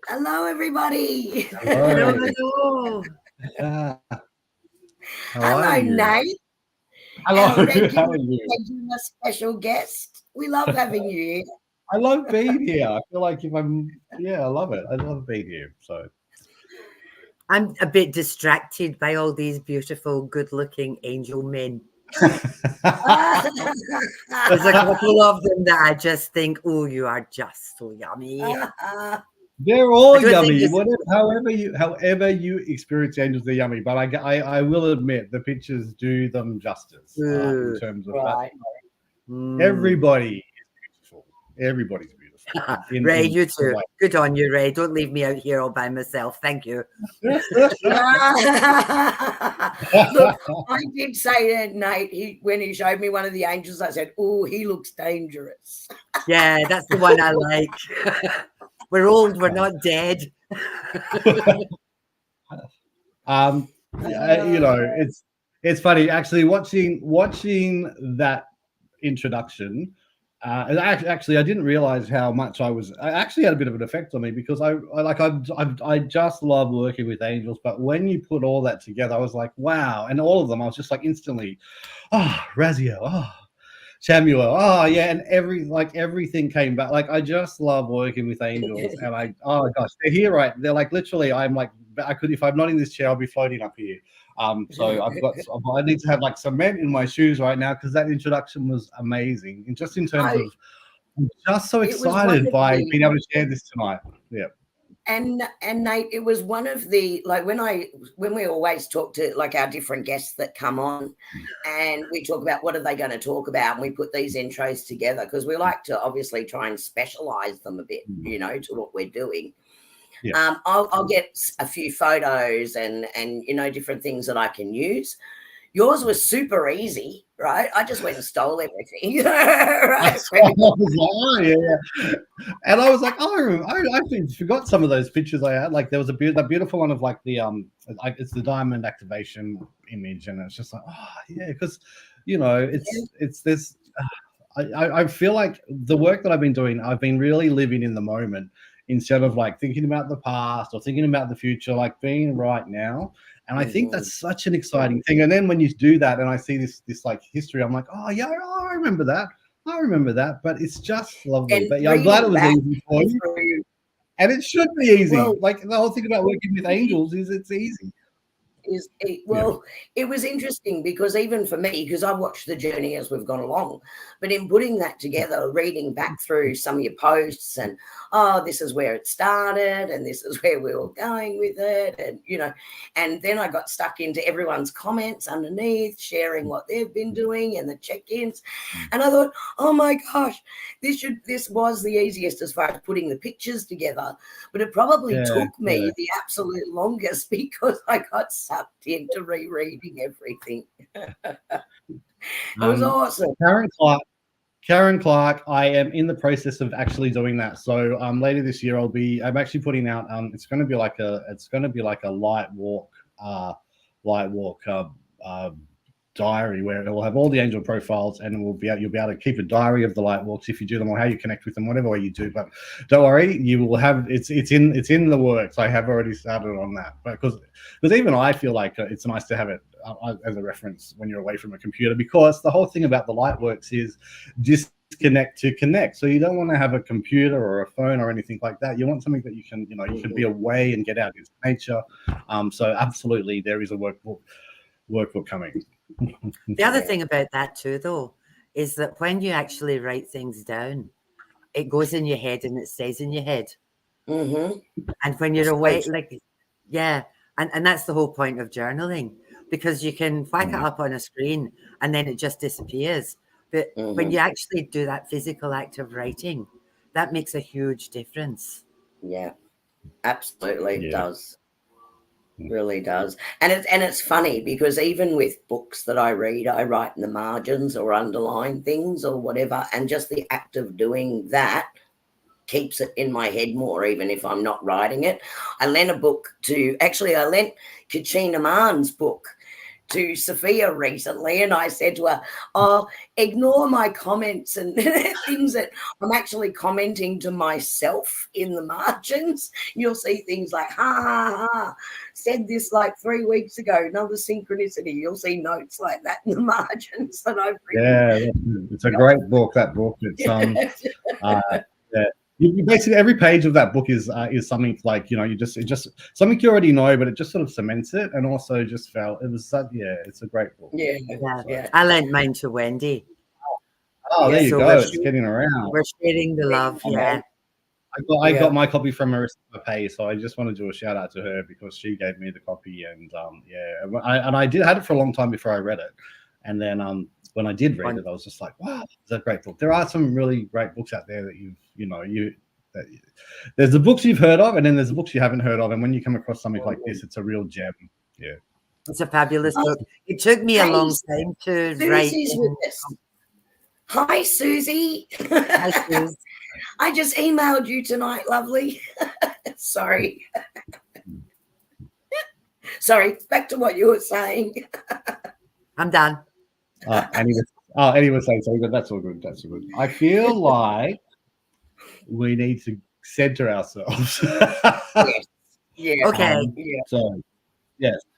Hello, everybody. Hello. Hello. Hello, Nate. Hello. And thank How are you you? for being a special guest. We love having you here. I love being here. I feel like I love it. I love being here. So I'm a bit distracted by all these beautiful, good-looking angel men. There's a couple of them that I just think, oh, you are just so yummy. they're all I don't think yummy. it's- However you experience angels, they're yummy. But I will admit the pictures do them justice in terms of Right. that. Everybody is beautiful. Everybody's beautiful. Ray, you too. Good on you, Ray. Don't leave me out here all by myself. Thank you. Look, I did say to Nate, when he showed me one of the angels, I said, oh, he looks dangerous. Yeah, that's the one I like. We're old. We're not dead. It's funny actually watching that introduction. Actually, I didn't realize how much I actually had a bit of an effect on me because I just love working with angels. But when you put all that together, I was like, wow. And all of them, I was just like instantly, Raziel, Samuel, yeah. And everything came back. Like, I just love working with angels. And oh my gosh, they're here, right? They're like, literally, I'm like, if I'm not in this chair, I'll be floating up here. So I need to have like cement in my shoes right now because that introduction was amazing. And just in terms of, I'm just so excited by being able to share this tonight. Yeah. And Nate, it was one of the, like, when we always talk to like our different guests that come on and we talk about what are they going to talk about, and we put these intros together because we like to obviously try and specialize them a bit, to what we're doing. Yeah. I'll get a few photos and different things that I can use. Yours was super easy, right? I just went and stole everything. Right? I was like, oh yeah. And I was like, oh, I actually forgot some of those pictures I had. Like there was a beautiful one of like the it's the diamond activation image, and it's just like, oh yeah, because you know it's this. I feel like the work that I've been doing, I've been really living in the moment instead of like thinking about the past or thinking about the future, like being right now. And I think that's such an exciting thing. And then when you do that, and I see this like history, I'm like, oh yeah, oh, I remember that. I remember that. But it's just lovely. And but yeah, I'm glad it was easy for you. through, And it should be easy. Well, like the whole thing about working with angels is it's easy. It was interesting because even for me, because I watched the journey as we've gone along, but in putting that together, reading back through some of your posts and, oh, this is where it started and this is where we were going with it. And, you know, and then I got stuck into everyone's comments underneath, sharing what they've been doing and the check-ins. And I thought, oh my gosh, this was the easiest as far as putting the pictures together, but it probably took me the absolute longest because I got sucked into rereading everything. It was awesome. Karen Clark, I am in the process of actually doing that. So later this year, I'm actually putting out. It's going to be like a light walk diary where it will have all the angel profiles, and you'll be able to keep a diary of the light walks if you do them or how you connect with them, whatever way you do. But don't worry, you will have it's in the works. I have already started on that, because even I feel like it's nice to have it as a reference when you're away from a computer, because the whole thing about the light works is disconnect to connect. So you don't want to have a computer or a phone or anything like that. You want something that you can be away and get out into nature. So absolutely, there is a workbook coming. The other thing about that too, though, is that when you actually write things down, it goes in your head and it stays in your head. And when you're away, and that's the whole point of journaling, because you can whack it up on a screen and then it just disappears. But when you actually do that physical act of writing, that makes a huge difference. Yeah, absolutely, it does. Really does. And it's funny because even with books that I read, I write in the margins or underline things or whatever, and just the act of doing that keeps it in my head more, even if I'm not writing it. I lent Kachina Mahn's book to Sophia recently, and I said to her, oh, ignore my comments and things that I'm actually commenting to myself in the margins. You'll see things like, ha, ha, ha, said this like 3 weeks ago, another synchronicity. You'll see notes like that in the margins that I've written. Yeah, it's a great book, that book. It's basically every page of that book is something like, it's just something you already know, but it just sort of cements it, and also just it's a great book. Yeah. I lent mine to Wendy. Oh, there you go. It's getting around. We're sharing the love. I got my copy from Marissa Pay, so I just want to do a shout out to her because she gave me the copy, and I had it for a long time before I read it, and then when I did read it, I was just like, wow, it's a great book. There are some really great books out there that there's the books you've heard of, and then there's the books you haven't heard of, and when you come across something like this, it's a real gem. Yeah, it's a fabulous book. It took me a long time to write. Hi, Susie. Hi, Susie. I just emailed you tonight, lovely. Sorry. Sorry, back to what you were saying. I'm done. Annie was saying something, but that's all good. That's all good. I feel like we need to center ourselves. Yes. Yeah. Okay.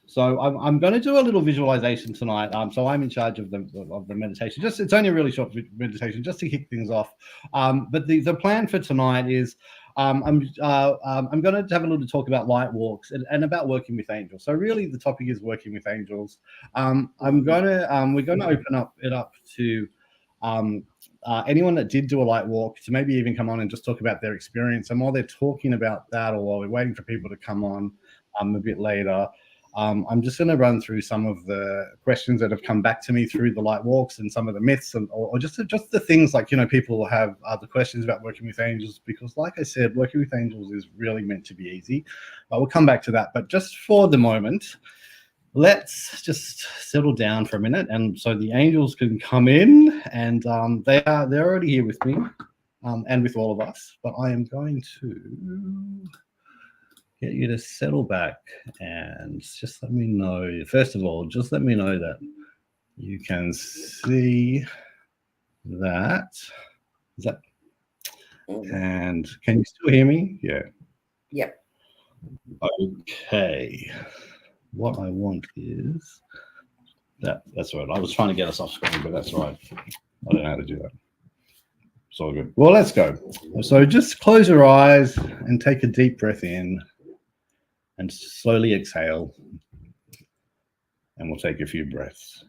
So I'm going to do a little visualization tonight. So I'm in charge of the meditation. It's only a really short meditation, just to kick things off. But the plan for tonight is I'm going to have a little talk about light walks and about working with angels. So really, the topic is working with angels. We're going to open it up to anyone that did do a light walk to maybe even come on and just talk about their experience. And while they're talking about that, or while we're waiting for people to come on a bit later, I'm just going to run through some of the questions that have come back to me through the light walks and some of the myths, or just the things like, people have the questions about working with angels, because like I said, working with angels is really meant to be easy. But we'll come back to that. But just for the moment, let's just settle down for a minute, and so the angels can come in, and they're already here with me, and with all of us. But I am going to get you to settle back and just let me know. First of all, just let me know that you can see that. Is that? And can you still hear me? Yeah. Yep. Okay. What I want is that's right. I was trying to get us off screen, but that's right. I don't know how to do that. It's all good. Well, let's go. So just close your eyes and take a deep breath in and slowly exhale. And we'll take a few breaths.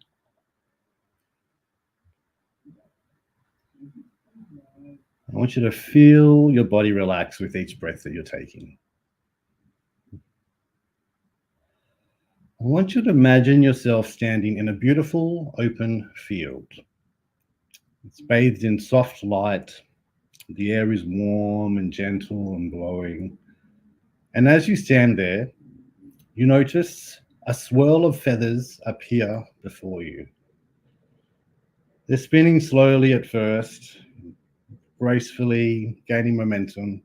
I want you to feel your body relax with each breath that you're taking. I want you to imagine yourself standing in a beautiful open field. It's bathed in soft light. The air is warm and gentle and blowing. And as you stand there, you notice a swirl of feathers appear before you. They're spinning slowly at first, gracefully, gaining momentum.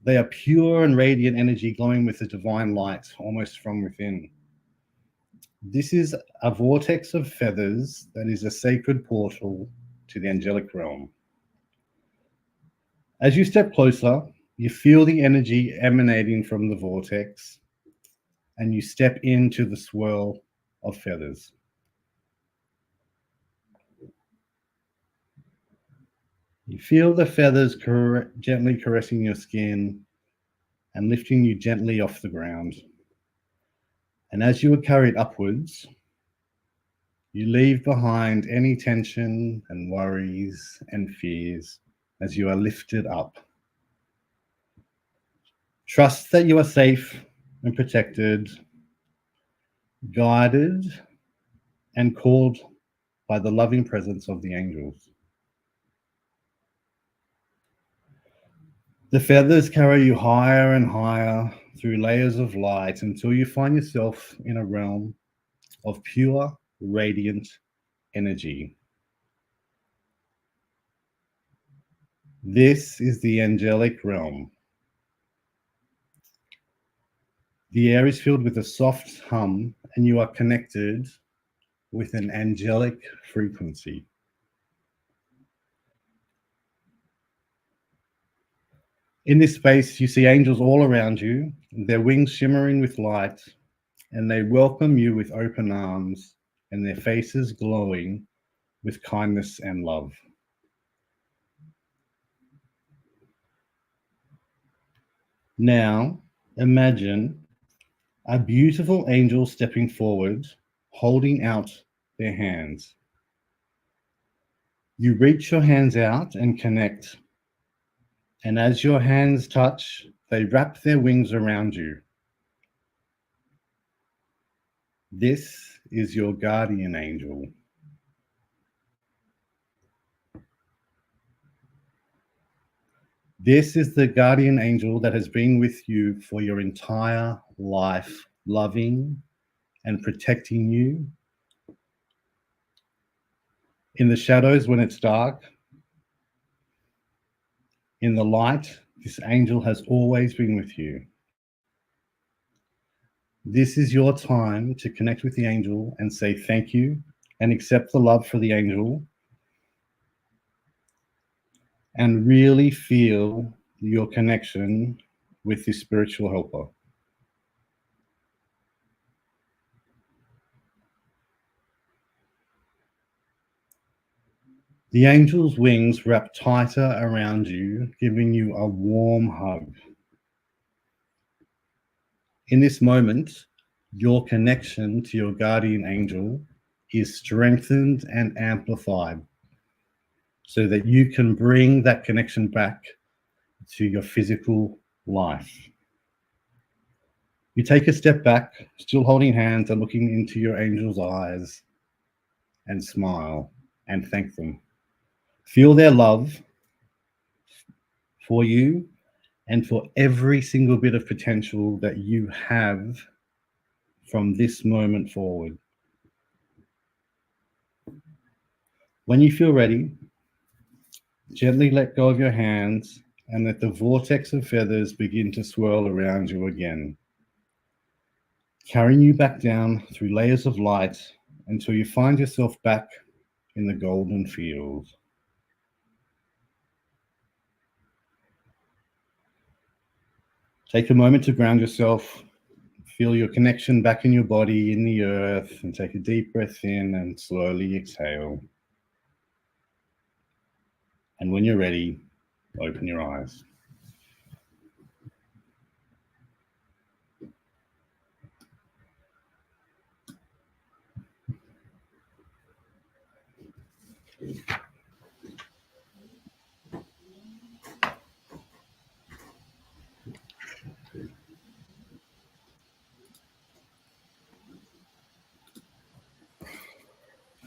They are pure and radiant energy glowing with the divine light, almost from within. This is a vortex of feathers that is a sacred portal to the angelic realm. As you step closer, you feel the energy emanating from the vortex, and you step into the swirl of feathers. You feel the feathers gently caressing your skin and lifting you gently off the ground. And as you are carried upwards, you leave behind any tension and worries and fears as you are lifted up. Trust that you are safe and protected, guided and called by the loving presence of the angels. The feathers carry you higher and higher through layers of light until you find yourself in a realm of pure, radiant energy. This is the angelic realm. The air is filled with a soft hum, and you are connected with an angelic frequency. In this space, you see angels all around you, their wings shimmering with light, and they welcome you with open arms and their faces glowing with kindness and love. Now, imagine a beautiful angel stepping forward, holding out their hands. You reach your hands out and connect. And as your hands touch, they wrap their wings around you. This is your guardian angel. This is the guardian angel that has been with you for your entire life, loving and protecting you in the shadows when it's dark. In the light, this angel has always been with you. This is your time to connect with the angel and say thank you and accept the love for the angel and really feel your connection with this spiritual helper. The angel's wings wrap tighter around you, giving you a warm hug. In this moment, your connection to your guardian angel is strengthened and amplified so that you can bring that connection back to your physical life. You take a step back, still holding hands and looking into your angel's eyes, and smile and thank them. Feel their love for you and for every single bit of potential that you have from this moment forward. When you feel ready, gently let go of your hands and let the vortex of feathers begin to swirl around you again, carrying you back down through layers of light until you find yourself back in the golden field. Take a moment to ground yourself, feel your connection back in your body, in the earth, and take a deep breath in and slowly exhale. And when you're ready, open your eyes.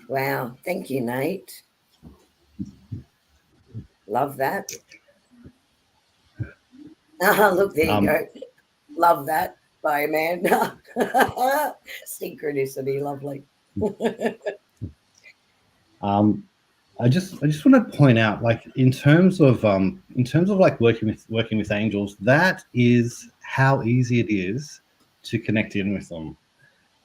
Wow. Thank you, Nate. Love that. Look, there you go. Love that. Bye, Amanda. Synchronicity, lovely. I just want to point out, like, in terms of like working with angels, that is how easy it is to connect in with them.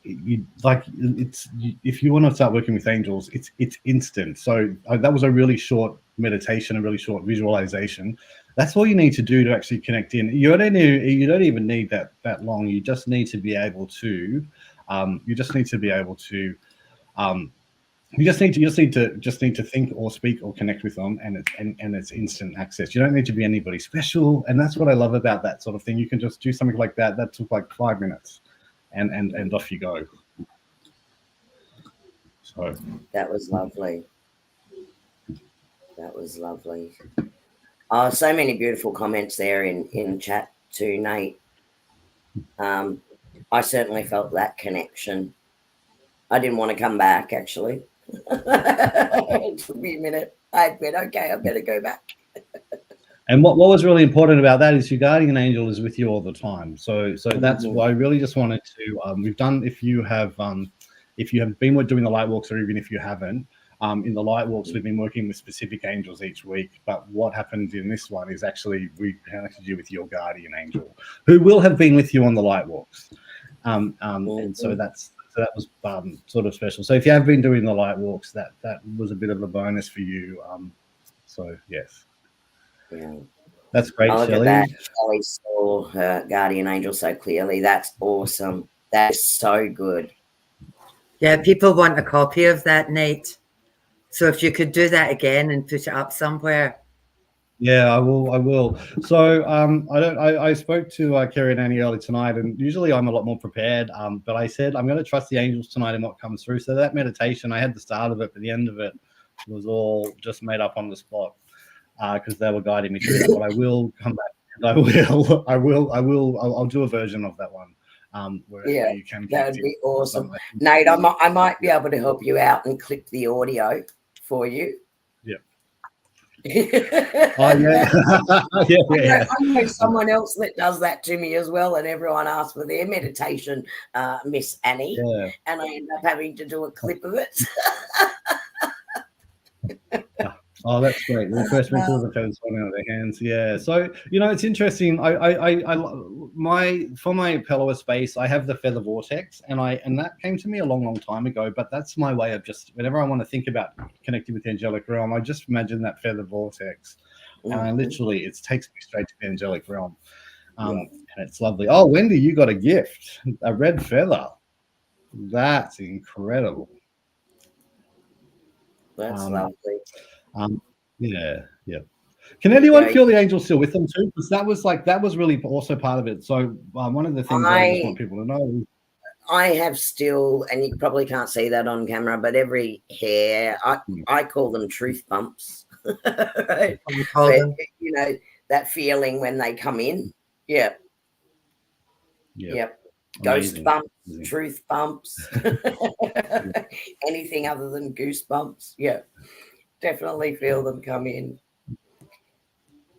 If you want to start working with angels, it's instant. So that was a really short meditation, a really short visualization. That's all you need to do to actually connect in. You don't even need that long. You just need to be able to you just need to think or speak or connect with them, and it's instant access. You don't need to be anybody special, and that's what I love about that sort of thing. You can just do something like that. That took like 5 minutes, and off you go. So that was lovely. That was lovely. Oh, so many beautiful comments there in chat too, Nate. I certainly felt that connection. I didn't want to come back, actually. It took me a minute. I went, okay, I better go back. And what was really important about that is your guardian angel is with you all the time. So that's why I really just wanted to. We've done, if you have been doing the light walks, or even if you haven't, in the light walks, we've been working with specific angels each week. But what happened in this one is actually we connected you with your guardian angel, who will have been with you on the light walks. And so that was sort of special. So if you have been doing the light walks, that was a bit of a bonus for you. So yes. Yeah. That's great, Shelley. Shelley saw her guardian angel so clearly. That's awesome. That's so good. Yeah, people want a copy of that, Nate. So if you could do that again and put it up somewhere. Yeah, I will. So I spoke to Kerrie and Annie early tonight, and usually I'm a lot more prepared. But I said I'm going to trust the angels tonight and what comes through. So that meditation, I had the start of it, but the end of it was all just made up on the spot. Because they were guiding me through that, but I will come back and I'll do a version of that one. Where you can. That would be awesome, Nate. I might be able to help you out and clip the audio for you. Yeah. Oh yeah. I know someone else that does that to me as well, and everyone asks for their meditation, Miss Annie, and I end up having to do a clip of it. Oh, that's great. The first wrinkle of the feathers falling out of their hands. Yeah. So, it's interesting. For my Pellowah space, I have the feather vortex, and that came to me a long, long time ago. But that's my way of just, whenever I want to think about connecting with the angelic realm, I just imagine that feather vortex, and literally it takes me straight to the angelic realm. And it's lovely. Oh, Wendy, you got a gift, a red feather. That's incredible. That's lovely. Yeah. Can anyone feel the angel still with them too? Because that was really also part of it. So one of the things I just want people to know. I have still, and you probably can't see that on camera, but every hair, I call them truth bumps. Right? But, that feeling when they come in. Yeah. Yep. Ghost bumps, truth bumps, anything other than goosebumps. Yeah. Definitely feel them come in.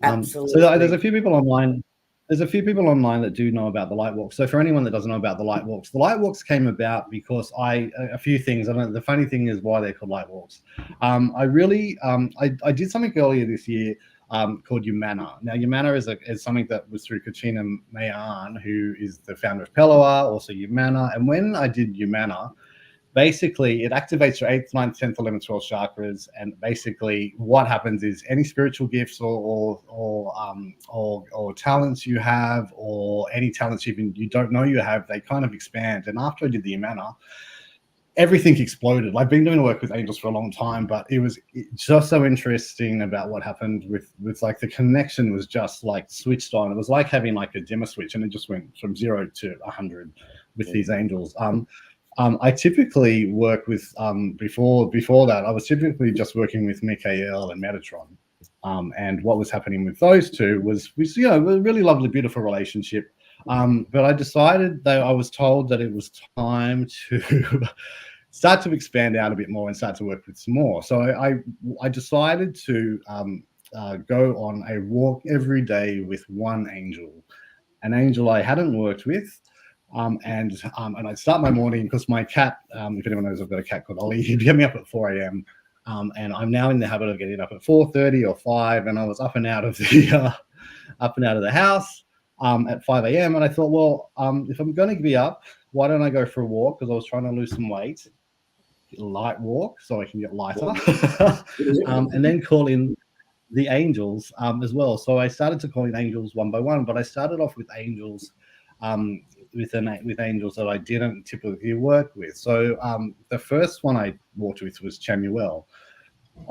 Absolutely. So there's a few people online. there's a few people online that do know about the light walks. So for anyone that doesn't know about the light walks came about because a few things. I don't know, the funny thing is why they're called light walks. I did something earlier this year called Humana. Now Humana is something that was through Katrina Mayan, who is the founder of Pellowah, also Humana. And when I did Humana, basically it activates your 8th, 9th, 10th, 11th, 12th chakras, and basically what happens is any spiritual gifts or talents you have, or any talents even you don't know you have, they kind of expand. And after I did the Humana, everything exploded. I've been doing work with angels for a long time, but it was just so interesting about what happened with like the connection was just like switched on. It was like having like a dimmer switch, and it just went from 0 to 100 with these angels. I typically work with before that I was typically just working with Michael and Metatron, and what was happening with those two was a really lovely, beautiful relationship. But I decided that I was told that it was time to start to expand out a bit more and start to work with some more. So I decided to go on a walk every day with one angel, an angel I hadn't worked with. And I'd start my morning because my cat, if anyone knows, I've got a cat called Ollie. He'd get me up at 4 a.m. And I'm now in the habit of getting up at 4:30 or 5, and I was up and out of the house at 5 a.m. And I thought, well, if I'm going to be up, why don't I go for a walk? Because I was trying to lose some weight, light walk, so I can get lighter, and then call in the angels as well. So I started to call in angels one by one, but I started off with angels. With angels that I didn't typically work with. So the first one I walked with was Chamuel.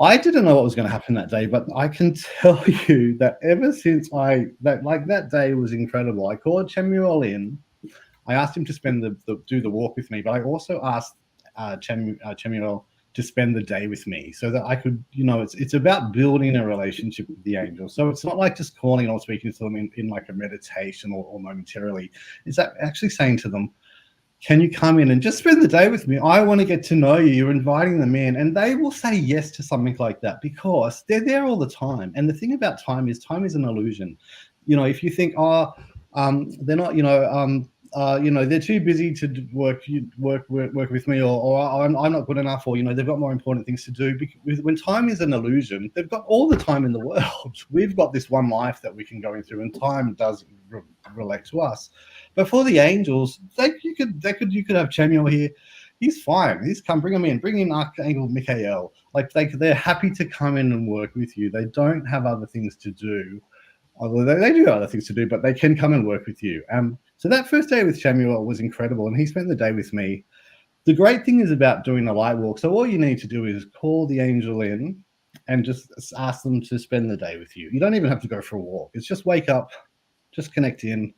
I didn't know what was going to happen that day, but I can tell you that ever since that day was incredible. I called Chamuel in. I asked him to do the walk with me, but I also asked Chamuel to spend the day with me so that I could, it's about building a relationship with the angels. So it's not like just calling or speaking to them in like a meditation or momentarily. It's actually saying to them, can you come in and just spend the day with me? I want to get to know you. You're inviting them in, and they will say yes to something like that because they're there all the time. And the thing about time is an illusion. If you think, they're not, they're too busy to work with me, or I'm not good enough, or they've got more important things to do. Because when time is an illusion, they've got all the time in the world. We've got this one life that we can go through, and time does relate to us. But for the angels, you could have Chamuel here. He's fine. Bring him in. Bring in Archangel Michael. Like they're happy to come in and work with you. They don't have other things to do. Although they do have other things to do, but they can come and work with you. So that first day with Chamuel was incredible, and he spent the day with me. The great thing is about doing a light walk. So all you need to do is call the angel in and just ask them to spend the day with you. You don't even have to go for a walk. It's just wake up, just connect in,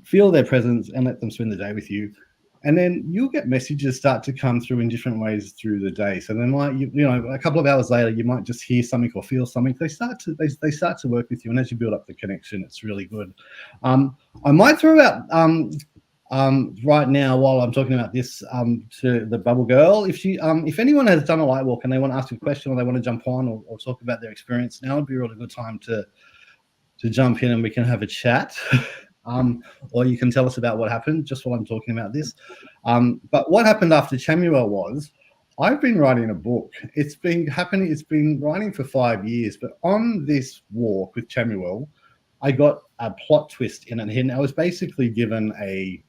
feel their presence, and let them spend the day with you. And then you'll get messages start to come through in different ways through the day. So then, a couple of hours later, you might just hear something or feel something. They start to work with you, and as you build up the connection, it's really good. I might throw out right now while I'm talking about this to the Bubble Girl. If anyone has done a light walk and they want to ask a question or they want to jump on or talk about their experience, now would be a really good time to jump in and we can have a chat. Or you can tell us about what happened just while I'm talking about this. But what happened after Chamuel was, I've been writing a book. It's been writing for 5 years, but on this walk with Chamuel, I got a plot twist in it. And I was basically given a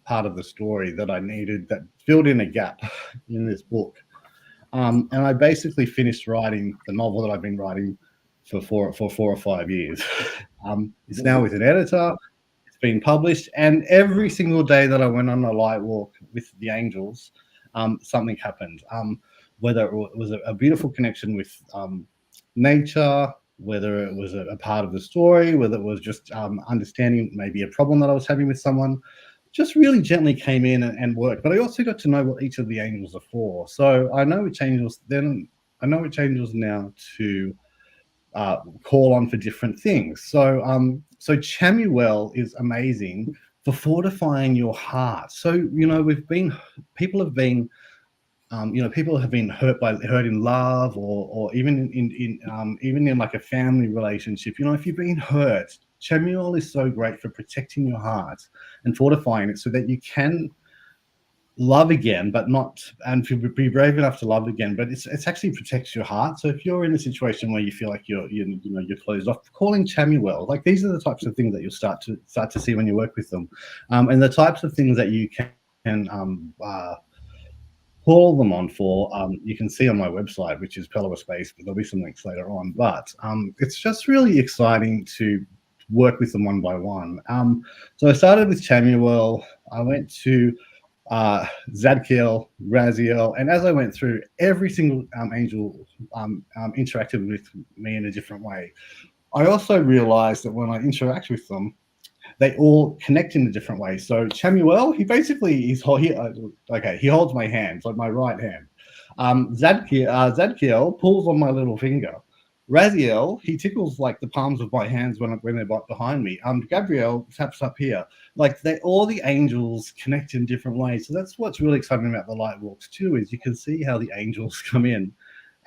part of the story that I needed that filled in a gap in this book. And I basically finished writing the novel that I've been writing for 4 or 5 years. It's now with an editor. It's been published, and every single day that I went on a light walk with the angels, something happened. Whether it was a beautiful connection with nature, whether it was a part of the story, whether it was just understanding maybe a problem that I was having with someone, just really gently came in and worked. But I also got to know what each of the angels are for. So I know which angels now to call on for different things. So Chamuel is amazing for fortifying your heart. So people have been hurt in love or even in like a family relationship. If you've been hurt, Chamuel is so great for protecting your heart and fortifying it so that you can love again, but not, and to be brave enough to love again, but it's actually protects your heart. So if you're in a situation where you feel like you're closed off, calling Chamuel, like these are the types of things that you'll start to see when you work with them, and the types of things that you can call them on for, you can see on my website, which is Pellowah Space, but there'll be some links later on. But it's just really exciting to work with them one by one. So I started with Chamuel. I went to Zadkiel, Raziel, and as I went through, every single angel interacted with me in a different way. I also realized that when I interact with them, they all connect in a different way. So Chamuel, he holds my hand, like my right hand. Zadkiel pulls on my little finger. Raziel, he tickles like the palms of my hands when they're behind me. Gabriel taps up here. Like all the angels connect in different ways. So that's what's really exciting about the light walks too, is you can see how the angels come in,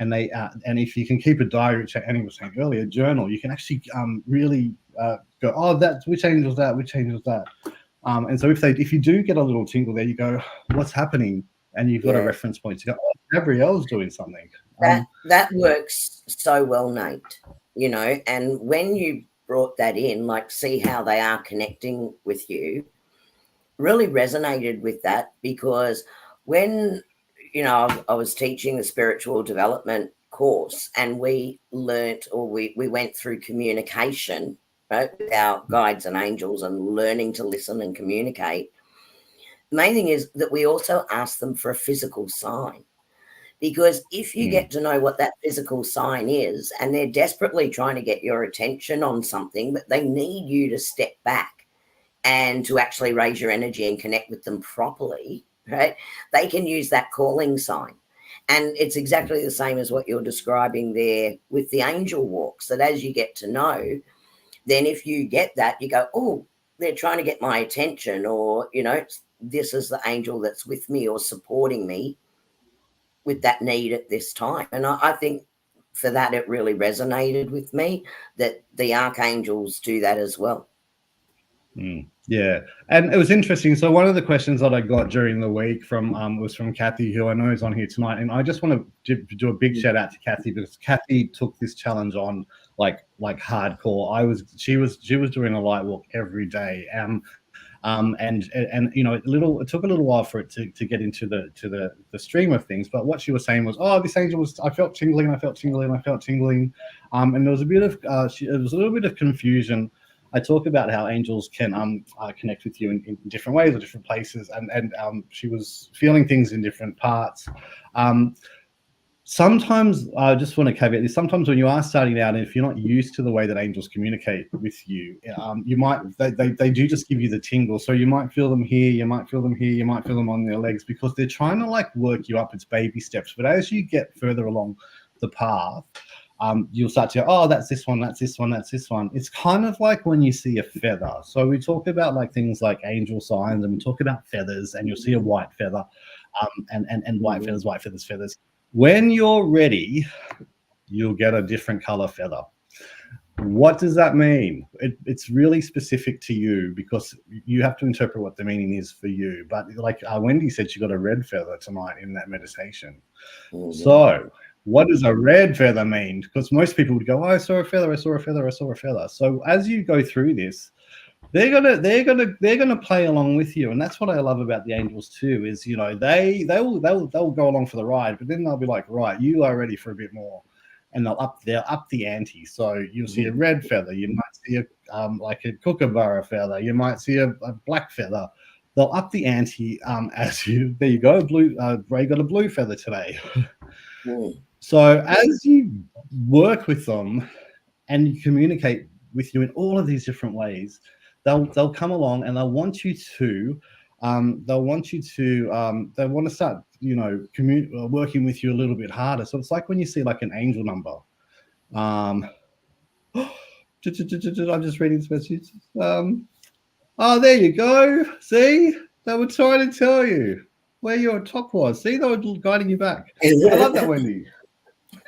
and they and if you can keep a diary, which Annie was saying earlier, journal, you can actually really go, oh, that's which angel's that, which angel's that. And so if you do get a little tingle there, you go, what's happening? And you've got a reference point to go, oh, Gabrielle's doing something. That works so well, Nate, and when you brought that in, like, see how they are connecting with you, really resonated with that, because when, I was teaching the spiritual development course, and we learnt, or we went through communication, right, with our guides and angels, and learning to listen and communicate. The main thing is that we also ask them for a physical sign. Because if you get to know what that physical sign is, and they're desperately trying to get your attention on something, but they need you to step back and to actually raise your energy and connect with them properly, right? They can use that calling sign. And it's exactly the same as what you're describing there with the angel walks, that as you get to know, then if you get that, you go, oh, they're trying to get my attention, or, this is the angel that's with me or supporting me with that need at this time. And I think for that, it really resonated with me that the archangels do that as well. Yeah, and it was interesting. So one of the questions that I got during the week was from Kathy, who I know is on here tonight, and I just want to do a big shout out to Kathy, because Kathy took this challenge on like hardcore. She was doing a light walk every day, and it took a little while for it to get into the stream of things. But what she was saying was, oh, this angel I felt tingling, and there was a bit of it was a little bit of confusion. I talk about how angels can connect with you in different ways or different places, and she was feeling things in different parts. Sometimes I just want to caveat this. Sometimes when you are starting out, and if you're not used to the way that angels communicate with you, they do just give you the tingle. So you might feel them here, you might feel them here, you might feel them on their legs, because they're trying to like work you up. It's baby steps. But as you get further along the path, you'll start to go, oh, that's this one, that's this one, that's this one. It's kind of like when you see a feather. So we talk about like things like angel signs, and we talk about feathers, and you'll see a white feather, and white feathers. When you're ready, you'll get a different color feather. What does that mean? It's really specific to you, because you have to interpret what the meaning is for you. But like Wendy said, she got a red feather tonight in that meditation. So what does a red feather mean? Because most people would go, oh, I saw a feather, I saw a feather, I saw a feather. So as you go through this, they're gonna play along with you, and that's what I love about the angels too. Is they'll go along for the ride, but then they'll be like, right, you are ready for a bit more, and they'll up the ante. So you'll see a red feather, you might see like a kookaburra feather, you might see a black feather. They'll up the ante there you go, Ray got a blue feather today. So as you work with them and you communicate with you in all of these different ways, they'll come along, and they'll want to start working with you a little bit harder. So it's like when you see like an angel number. I'm just reading this message. Oh, there you go. See, they were trying to tell you where your top was. See, they were guiding you back. I love that, Wendy.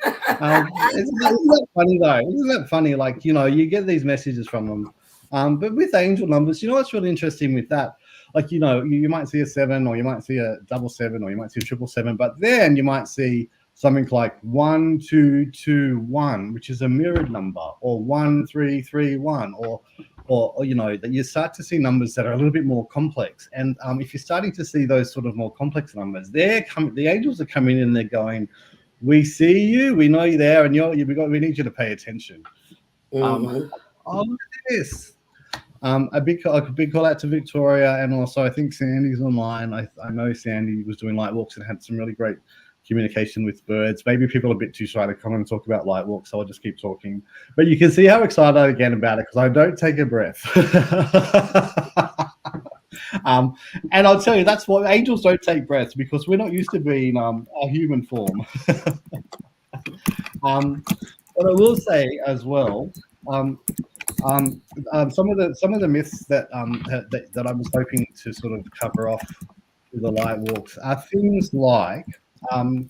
Isn't that funny though? Isn't that funny? Like, you get these messages from them, But with angel numbers, you know what's really interesting with that? Like, you know, you might see a 7, or you might see a 777, or you might see a 777, but then you might see something like 1221, which is a mirrored number, or 1331, or you know, that you start to see numbers that are a little bit more complex. And if you're starting to see those sort of more complex numbers, the angels are coming in and they're going, "We see you, we know you're there, and we need you to pay attention." Oh, look at this. A big call out to Victoria, and also I think Sandy's online. I know Sandy was doing light walks and had some really great communication with birds. Maybe people are a bit too shy to come and talk about light walks, so I'll just keep talking. But you can see how excited I get about it because I don't take a breath. And I'll tell you, that's why angels don't take breaths, because we're not used to being a human form. But I will say as well, some of the myths that I was hoping to sort of cover off with the light walks are things like, oh,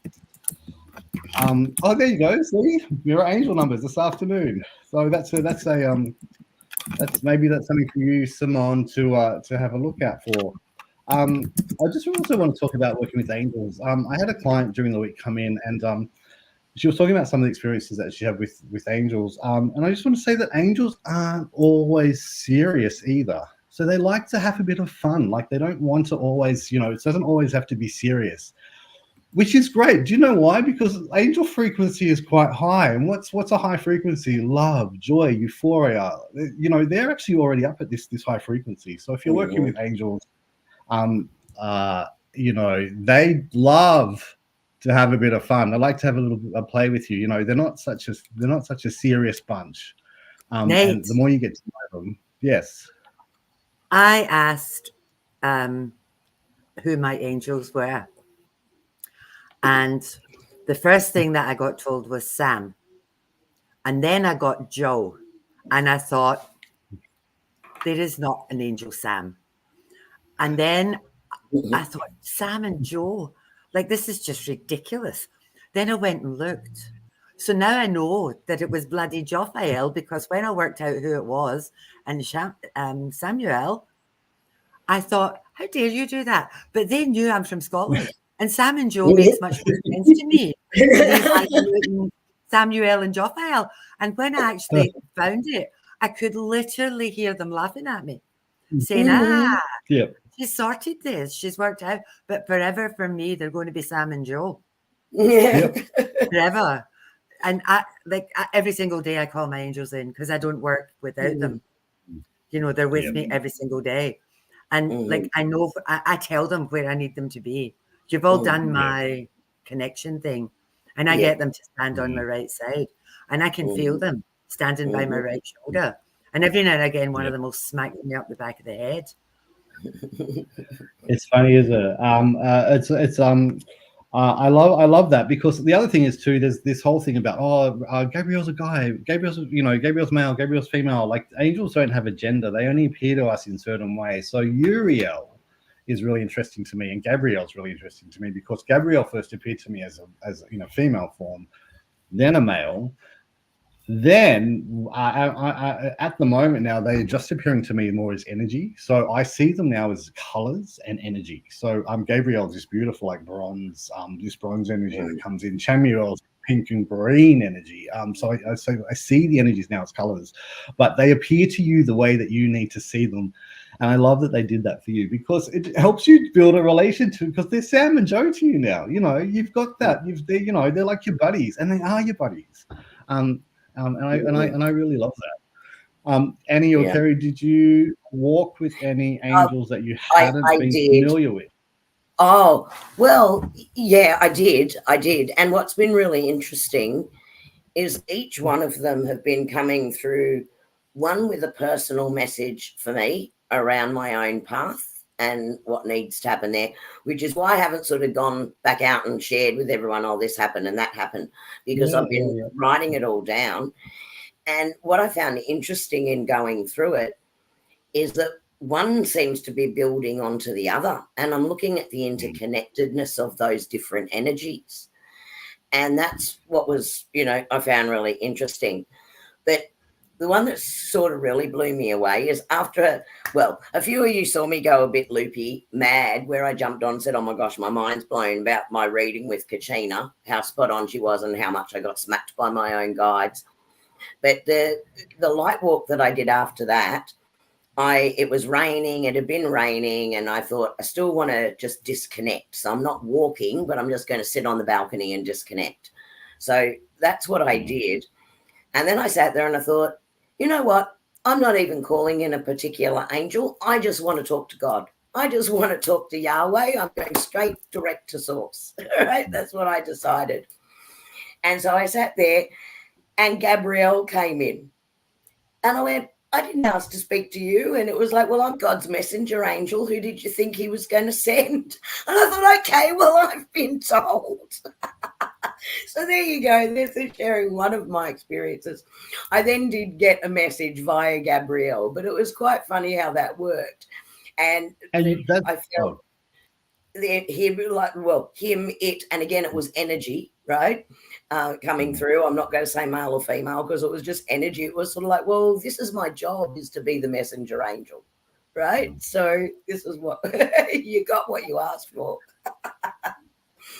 there you go. See, your angel numbers this afternoon. So that's maybe that's something for you, Simone, to have a look out for. I just also want to talk about working with angels. I had a client during the week come in, and she was talking about some of the experiences that she had with angels. And I just want to say that angels aren't always serious either. So they like to have a bit of fun. Like, they don't want to always, you know, it doesn't always have to be serious, which is great. Do you know why? Because angel frequency is quite high. And what's a high frequency? Love, joy, euphoria. You know, they're actually already up at this high frequency. So if you're working with angels, you know, they love to have a bit of fun. They like to have a little play with you. You know, they're not such a serious bunch. Nate, and the more you get to know them, yes. I asked who my angels were, and the first thing that I got told was Sam, and then I got Joe, and I thought, there is not an angel Sam. And then I thought, Sam and Joe, like, this is just ridiculous. Then I went and looked. So now I know that it was bloody Jophael, because when I worked out who it was, and Samuel, I thought, how dare you do that? But they knew I'm from Scotland. And Sam and Joe makes much more sense to me than these like Samuel and Jophael. And when I actually found it, I could literally hear them laughing at me, saying, yeah, she's sorted this, she's worked out. But forever for me, they're going to be Sam and Joe. Yeah. Forever. And every single day I call my angels in, because I don't work without them. You know, they're with me every single day. And like, I know, I tell them where I need them to be. You've all done my connection thing, and I get them to stand on my right side, and I can feel them standing by my right shoulder. And every now and again, one of them will smack me up the back of the head. It's funny, isn't it? I love that, because the other thing is too, there's this whole thing about Gabriel's a guy, Gabriel's male, Gabriel's female. Like, angels don't have a gender; they only appear to us in certain ways. So Uriel is really interesting to me, and Gabriel's really interesting to me, because Gabriel first appeared to me as a female form, then a male. Then I at the moment now, they're just appearing to me more as energy. So I see them now as colors and energy. So Gabriel's this beautiful, like, bronze, this bronze energy that comes in. Chamuel's pink and green energy. So I see the energies now as colors, but they appear to you the way that you need to see them. And I love that they did that for you, because it helps you build a relationship, because they're Sam and Joe to you now. You know, you've got that. They're like your buddies, and they are your buddies. And I really love that. Annie or Kerrie, did you walk with any angels that you hadn't been familiar with? Oh, well, yeah, I did. And what's been really interesting is each one of them have been coming through, one with a personal message for me around my own path and what needs to happen there, which is why I haven't sort of gone back out and shared with everyone, oh, this happened and that happened, because I've been writing it all down. And what I found interesting in going through it is that one seems to be building onto the other. And I'm looking at the interconnectedness of those different energies. And that's what was, I found really interesting. But the one that sort of really blew me away is after, a few of you saw me go a bit loopy mad, where I jumped on and said, oh my gosh, my mind's blown about my reading with Katrina, how spot on she was and how much I got smacked by my own guides. But the light walk that I did after that, it was raining, it had been raining, and I thought I still want to just disconnect. So I'm not walking, but I'm just going to sit on the balcony and disconnect. So that's what I did. And then I sat there and I thought, you know what? I'm not even calling in a particular angel. I just want to talk to God. I just want to talk to Yahweh. I'm going straight direct to source. Right? That's what I decided. And so I sat there and Gabrielle came in. And I went, I didn't ask to speak to you. And it was like, well, I'm God's messenger angel. Who did you think he was going to send? And I thought, okay, well, I've been told. So there you go. This is sharing one of my experiences. I then did get a message via Gabrielle, but it was quite funny how that worked. And I felt him, it, and again, it was energy, right? Coming through. I'm not going to say male or female because it was just energy. It was sort of like, well, this is my job, is to be the messenger angel, right? So this is what you got, what you asked for.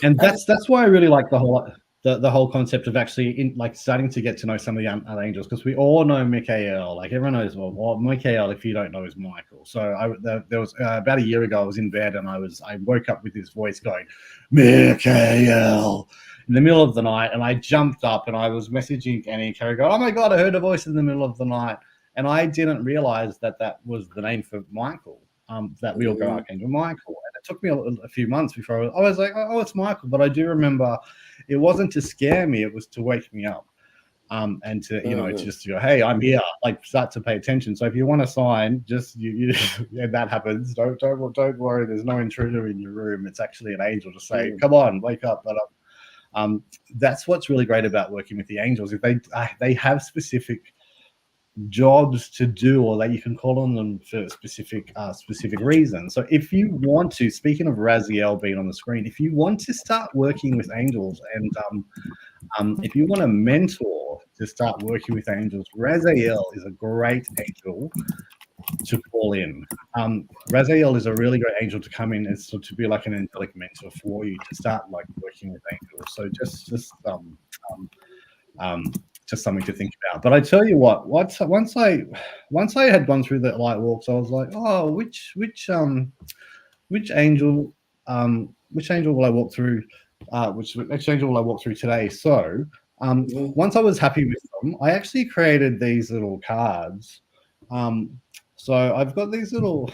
And that's why I really like the whole concept of actually starting to get to know some of the other angels, because we all know Michael. Like everyone knows, well, Michael, if you don't know, is Michael. So there was about a year ago, I was in bed and I woke up with this voice going, Michael, in the middle of the night, and I jumped up and I was messaging Annie and Kerrie, going, oh my God, I heard a voice in the middle of the night. And I didn't realize that was the name for Michael. That we all go Archangel Michael. And it took me a few months before I was like, oh, it's Michael. But I do remember it wasn't to scare me, it was to wake me up. And to, to just go, hey, I'm here, like start to pay attention. So if you want a sign, just you and that happens, don't worry, there's no intruder in your room. It's actually an angel to say, come on, wake up. But that's what's really great about working with the angels. If they have specific jobs to do, or that you can call on them for specific reasons. So if you want to, speaking of Raziel being on the screen, if you want to start working with angels, and if you want a mentor to start working with angels, Raziel is a great angel to call in. Raziel is a really great angel to come in and to be like an angelic mentor for you to start like working with angels. So just something to think about. But I tell you what, once I had gone through the light walks, I was like, oh, which angel will I walk through? Which angel will I walk through today? So once I was happy with them, I actually created these little cards. So I've got these little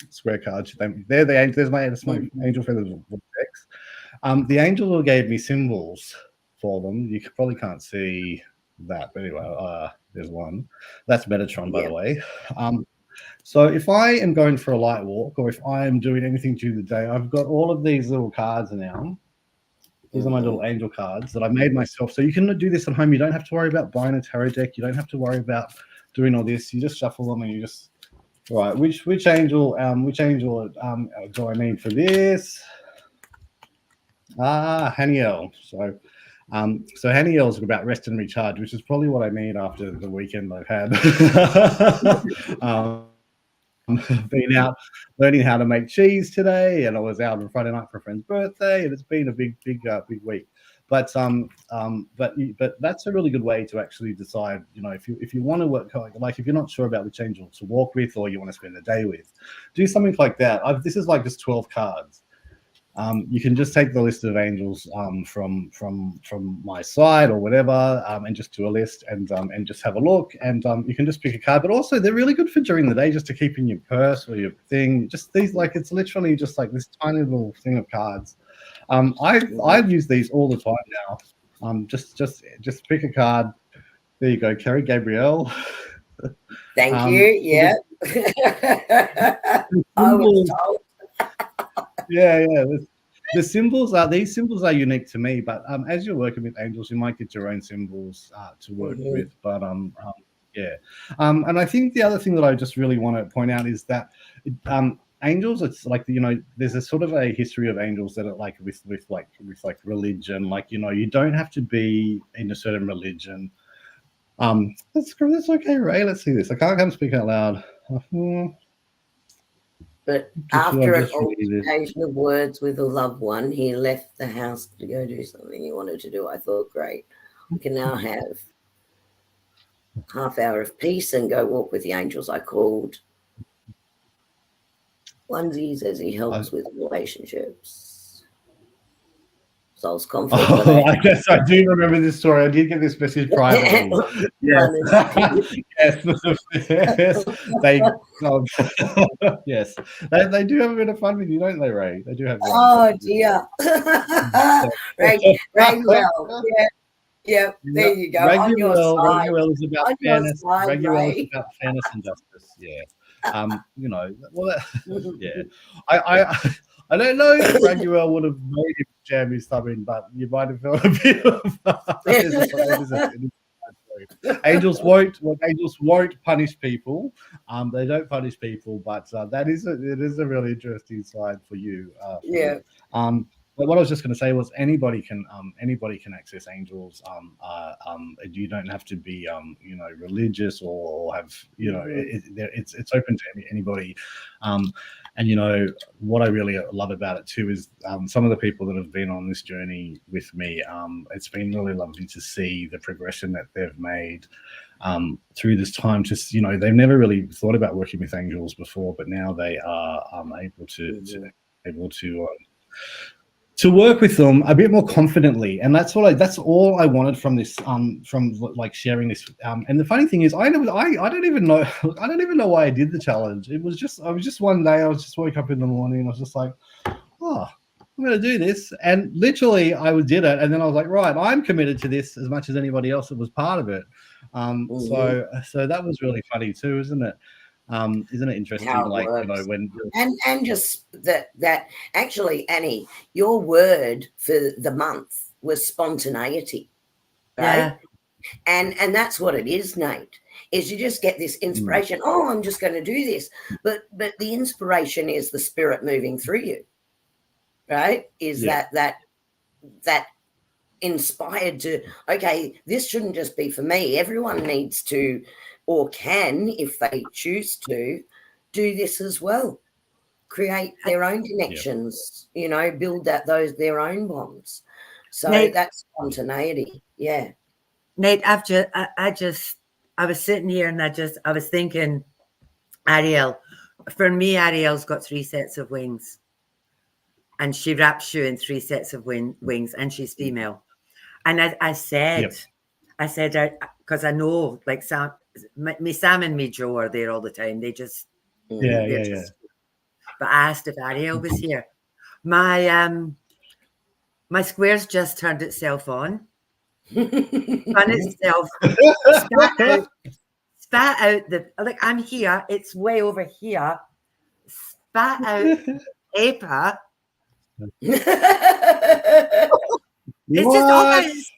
square cards. There's my angel feathers vortex. The angel gave me symbols for them. You probably can't see that, but anyway, there's one. That's Metatron, by the way. So if I am going for a light walk, or if I am doing anything during the day, I've got all of these little cards now. These are my little angel cards that I made myself. So you can do this at home. You don't have to worry about buying a tarot deck. You don't have to worry about doing all this. You just shuffle them and you just, all right, which angel do I need for this? Haniel. So Haniel is about rest and recharge, which is probably what I need after the weekend I've had. Been out learning how to make cheese today, and I was out on Friday night for a friend's birthday, and it's been a big week. But that's a really good way to actually decide, if you want to work, like if you're not sure about which angel to walk with, or you want to spend the day with, do something like that. This is like just 12 cards. You can just take the list of angels from my site or whatever, and just do a list and just have a look, and you can just pick a card. But also, they're really good for during the day, just to keep in your purse or your thing. Just these, like, it's literally just like this tiny little thing of cards. I've used these all the time now. Just pick a card. There you go, Kerrie, Gabrielle. Thank you. Yeah. I was told. Yeah. These symbols are unique to me, but as you're working with angels, you might get your own symbols to work with. But and I think the other thing that I just really want to point out is that angels, it's like, there's a sort of a history of angels that are like with religion. Like, you don't have to be in a certain religion That's okay, Ray. Let's see this. I can't speak out loud. But after an altercation of words with a loved one, he left the house to go do something he wanted to do. I thought, great, we can now have half hour of peace and go walk with the angels. I called Onesies as he helps with relationships. Soul's conflict. I guess I do remember this story. I did get this message privately. Yes. Yes. Yes. They do have a bit of fun with you, don't they, Ray? They do have fun. Oh dear. Ray well. Yeah, there you go. Raguel is about fairness. Raguel is about fairness and justice. Yeah. You know, well, yeah. I don't know if Raguel would have made him jam his thumb in, but you might have felt a bit of angels won't punish people. They don't punish people, but it is a really interesting side for you. Yeah. But what I was just going to say was anybody can access angels. You don't have to be religious or have it's open to anybody. And what I really love about it too is some of the people that have been on this journey with me. It's been really lovely to see the progression that they've made through this time. Just they've never really thought about working with angels before, but now they are able to work with them a bit more confidently, and that's all I wanted from this, from like sharing this. And the funny thing is, I don't even know why I did the challenge. It was just one day. I was just woke up in the morning, and I was just like, oh, I'm going to do this, and literally I did it, and then I was like, right, I'm committed to this as much as anybody else that was part of it. So that was really funny too, isn't it? Isn't it interesting? How like works. When and just that actually, Annie, your word for the month was spontaneity, right? Yeah. And that's what it is, Nate. Is you just get this inspiration. Oh, I'm just going to do this, but the inspiration is the spirit moving through you, right? Is that inspired to, okay, this shouldn't just be for me. Everyone needs to, or can, if they choose to, do this as well. Create their own connections, build their own bonds. So Nate, that's spontaneity. Yeah. Nate, I was sitting here and I was thinking, Ariel, for me, Ariel's got 3 sets of wings. And she wraps you in 3 sets of wings, and she's female. And I said, because I know, like Sam and me Joe are there all the time. They just, yeah. But I asked if Ariel was here. My square's just turned itself on. Spun itself, spat out like I'm here. It's way over here. Spat out paper. It's just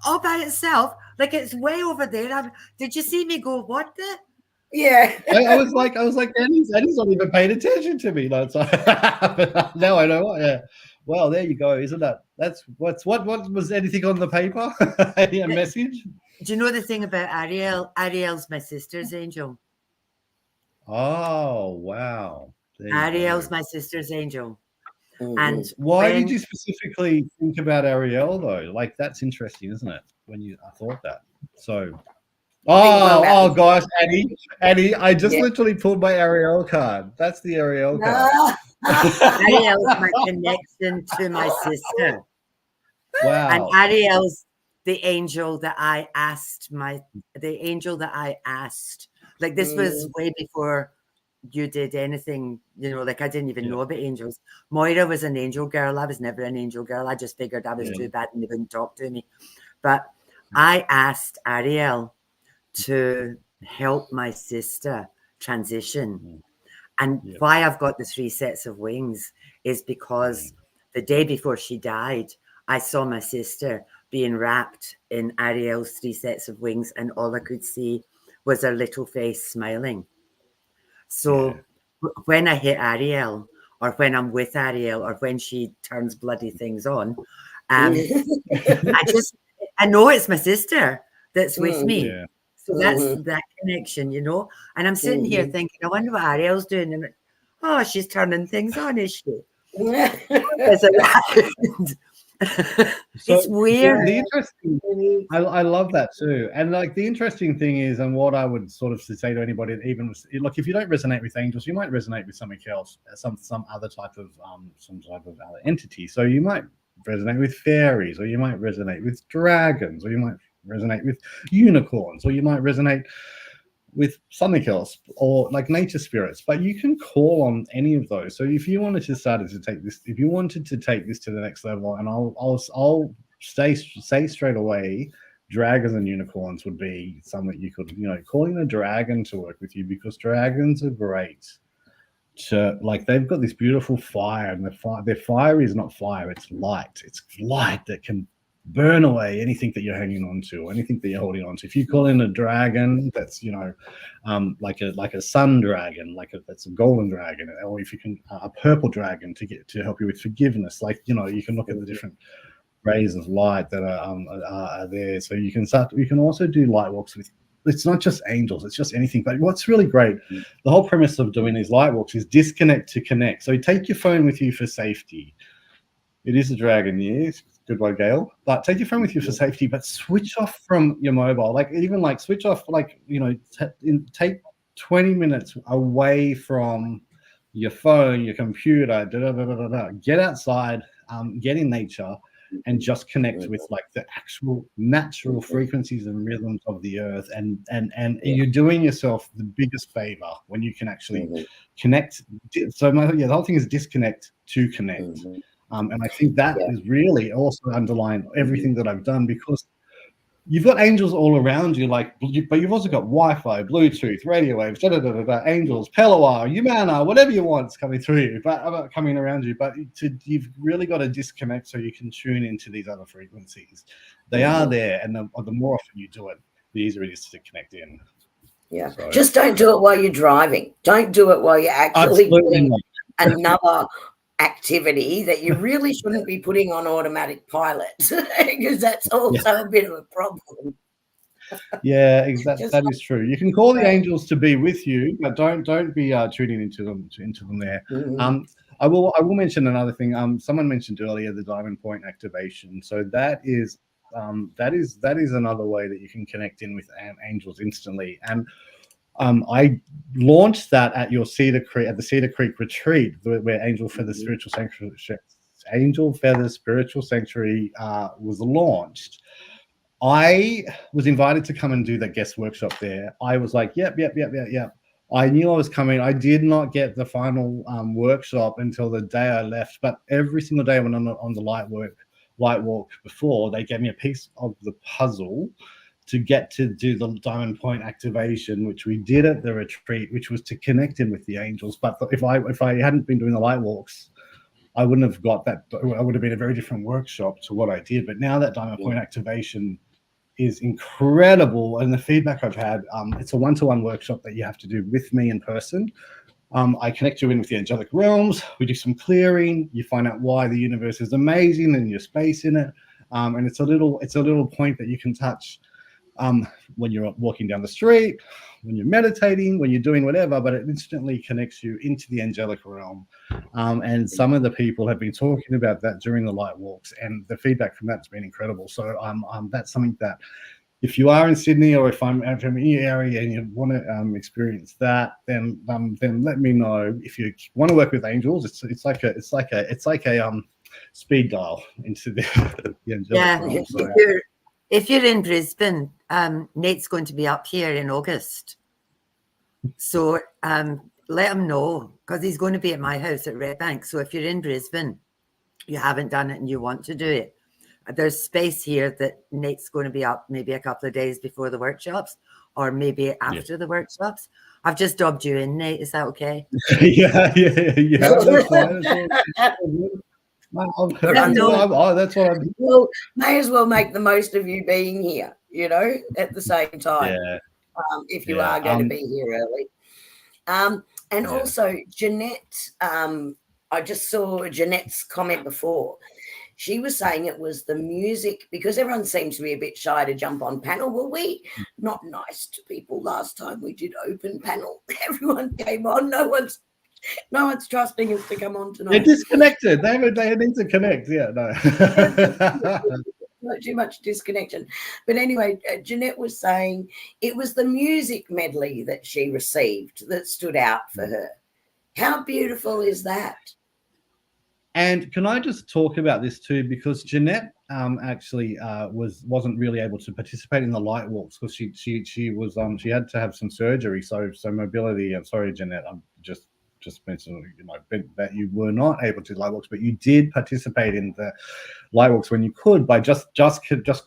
all by itself. Like it's way over there. Did you see me go, what the? Yeah. I was like, Annie's not even paying attention to me. No, now I know what. Yeah. Well, there you go. Isn't that? What was anything on the paper? A message? Do you know the thing about Ariel? Ariel's my sister's angel. Oh, wow. Ariel's my sister's angel. And why did you specifically think about Ariel though? Like that's interesting, isn't it? When I thought that. So, gosh, Annie, I just literally pulled my Ariel card. That's the Ariel card. Ariel's my connection to my sister. Wow. And Ariel's the angel that I asked. Like this was way before you did anything, like I didn't even know about angels. Moira was an angel girl. I was never an angel girl. I just figured I was too bad and they wouldn't talk to me. But I asked Ariel to help my sister transition. And why I've got the 3 sets of wings is because the day before she died, I saw my sister being wrapped in Ariel's 3 sets of wings, and all I could see was her little face smiling. So when I hit Ariel, or when I'm with Ariel, or when she turns bloody things on, I know it's my sister. that's with me. Yeah. So that's that connection, you know. And I'm sitting here thinking, I wonder what Ariel's doing. And oh, she's turning things on, is she? There's around. It's weird. The interesting, I love that too. And like the interesting thing is, and what I would sort of say to anybody, even like if you don't resonate with angels, you might resonate with something else, some other type of other entity. So you might resonate with fairies, or you might resonate with dragons, or you might resonate with unicorns, or you might resonate with something else, or like nature spirits. But you can call on any of those. So if you wanted to start to take this, if you wanted to take this to the next level, and I'll say straight away, dragons and unicorns would be something you could, calling a dragon to work with you, because dragons are great to, like, they've got this beautiful fire, and their fire is not fire, it's light. It's light that can burn away anything that you're hanging on to, or anything that you're holding on to. If you call in a dragon that's like a sun dragon, that's a golden dragon, or if you can a purple dragon to help you with forgiveness, you can look at the different rays of light that are there. So you can also do light walks with, it's not just angels, it's just anything. But what's really great, the whole premise of doing these light walks is disconnect to connect. So you take your phone with you for safety. It is a dragon year. Good one, Gail. But take your phone with you for safety, but switch off from your mobile. Switch off, take 20 minutes away from your phone, your computer, get outside, get in nature, and just connect with the actual natural frequencies and rhythms of the earth. And you're doing yourself the biggest favor when you can actually connect. So the whole thing is disconnect to connect. And I think that is really also underlying everything that I've done, because you've got angels all around you, but you've also got Wi-Fi, Bluetooth, radio waves, angels, Pellowah, Humana, whatever you want is coming through you, but coming around you. But you've really got to disconnect so you can tune into these other frequencies. They are there, and the more often you do it, the easier it is to connect in. Yeah. So, just don't do it while you're driving. Don't do it while you're actually doing another activity that you really shouldn't be putting on automatic pilot, because that's also a bit of a problem. Yeah, exactly. That is true. You can call the angels to be with you, but don't be tuning into them there. I will mention another thing. Someone mentioned earlier the diamond point activation. So that is another way that you can connect in with angels instantly. And I launched that at the Cedar Creek retreat, where Angel Feather Spiritual Sanctuary was launched. I was invited to come and do that guest workshop there. I was like, yep. I knew I was coming. I did not get the final workshop until the day I left. But every single day when I'm on the light walk before, they gave me a piece of the puzzle to get to do the diamond point activation, which we did at the retreat, which was to connect in with the angels. But if I hadn't been doing the light walks, I wouldn't have got that. I would have been a very different workshop to what I did. But now that diamond point activation is incredible, and the feedback I've had, it's a one-to-one workshop that you have to do with me in person. I connect you in with the angelic realms. We do some clearing. You find out why the universe is amazing and your space in it. And it's a little point that you can touch when you're walking down the street, when you're meditating, when you're doing whatever, but it instantly connects you into the angelic realm. And some of the people have been talking about that during the light walks, and the feedback from that's been incredible. So that's something that, if you are in Sydney, or if I'm from any area and you want to experience that, then let me know. If you want to work with angels, it's like a speed dial into the angelic realm. So, if you're in Brisbane, Nate's going to be up here in August. So let him know, because he's going to be at my house at Redbank. So if you're in Brisbane, you haven't done it and you want to do it, there's space here that Nate's going to be up maybe a couple of days before the workshops, or maybe after the workshops. I've just dubbed you in, Nate. Is that okay? Yeah. That's fine. That's what I'm. Well, may as well make the most of you being here, at the same time. Yeah. If you are going to be here early. And also Jeanette, I just saw Jeanette's comment before. she was saying it was the music, because everyone seems to be a bit shy to jump on panel. Were we not nice to people last time we did open panel? Everyone came on. No one's trusting us to come on tonight. They're disconnected. They need to connect. Yeah, no. Not too much disconnection. But anyway, Jeanette was saying it was the music medley that she received that stood out for her. How beautiful is that? And can I just talk about this too? Because Jeanette actually wasn't really able to participate in the light walks because she was she had to have some surgery. So mobility. I'm sorry, Jeanette. I'm just mentioning, that you were not able to light walks, but you did participate in the light walks when you could by just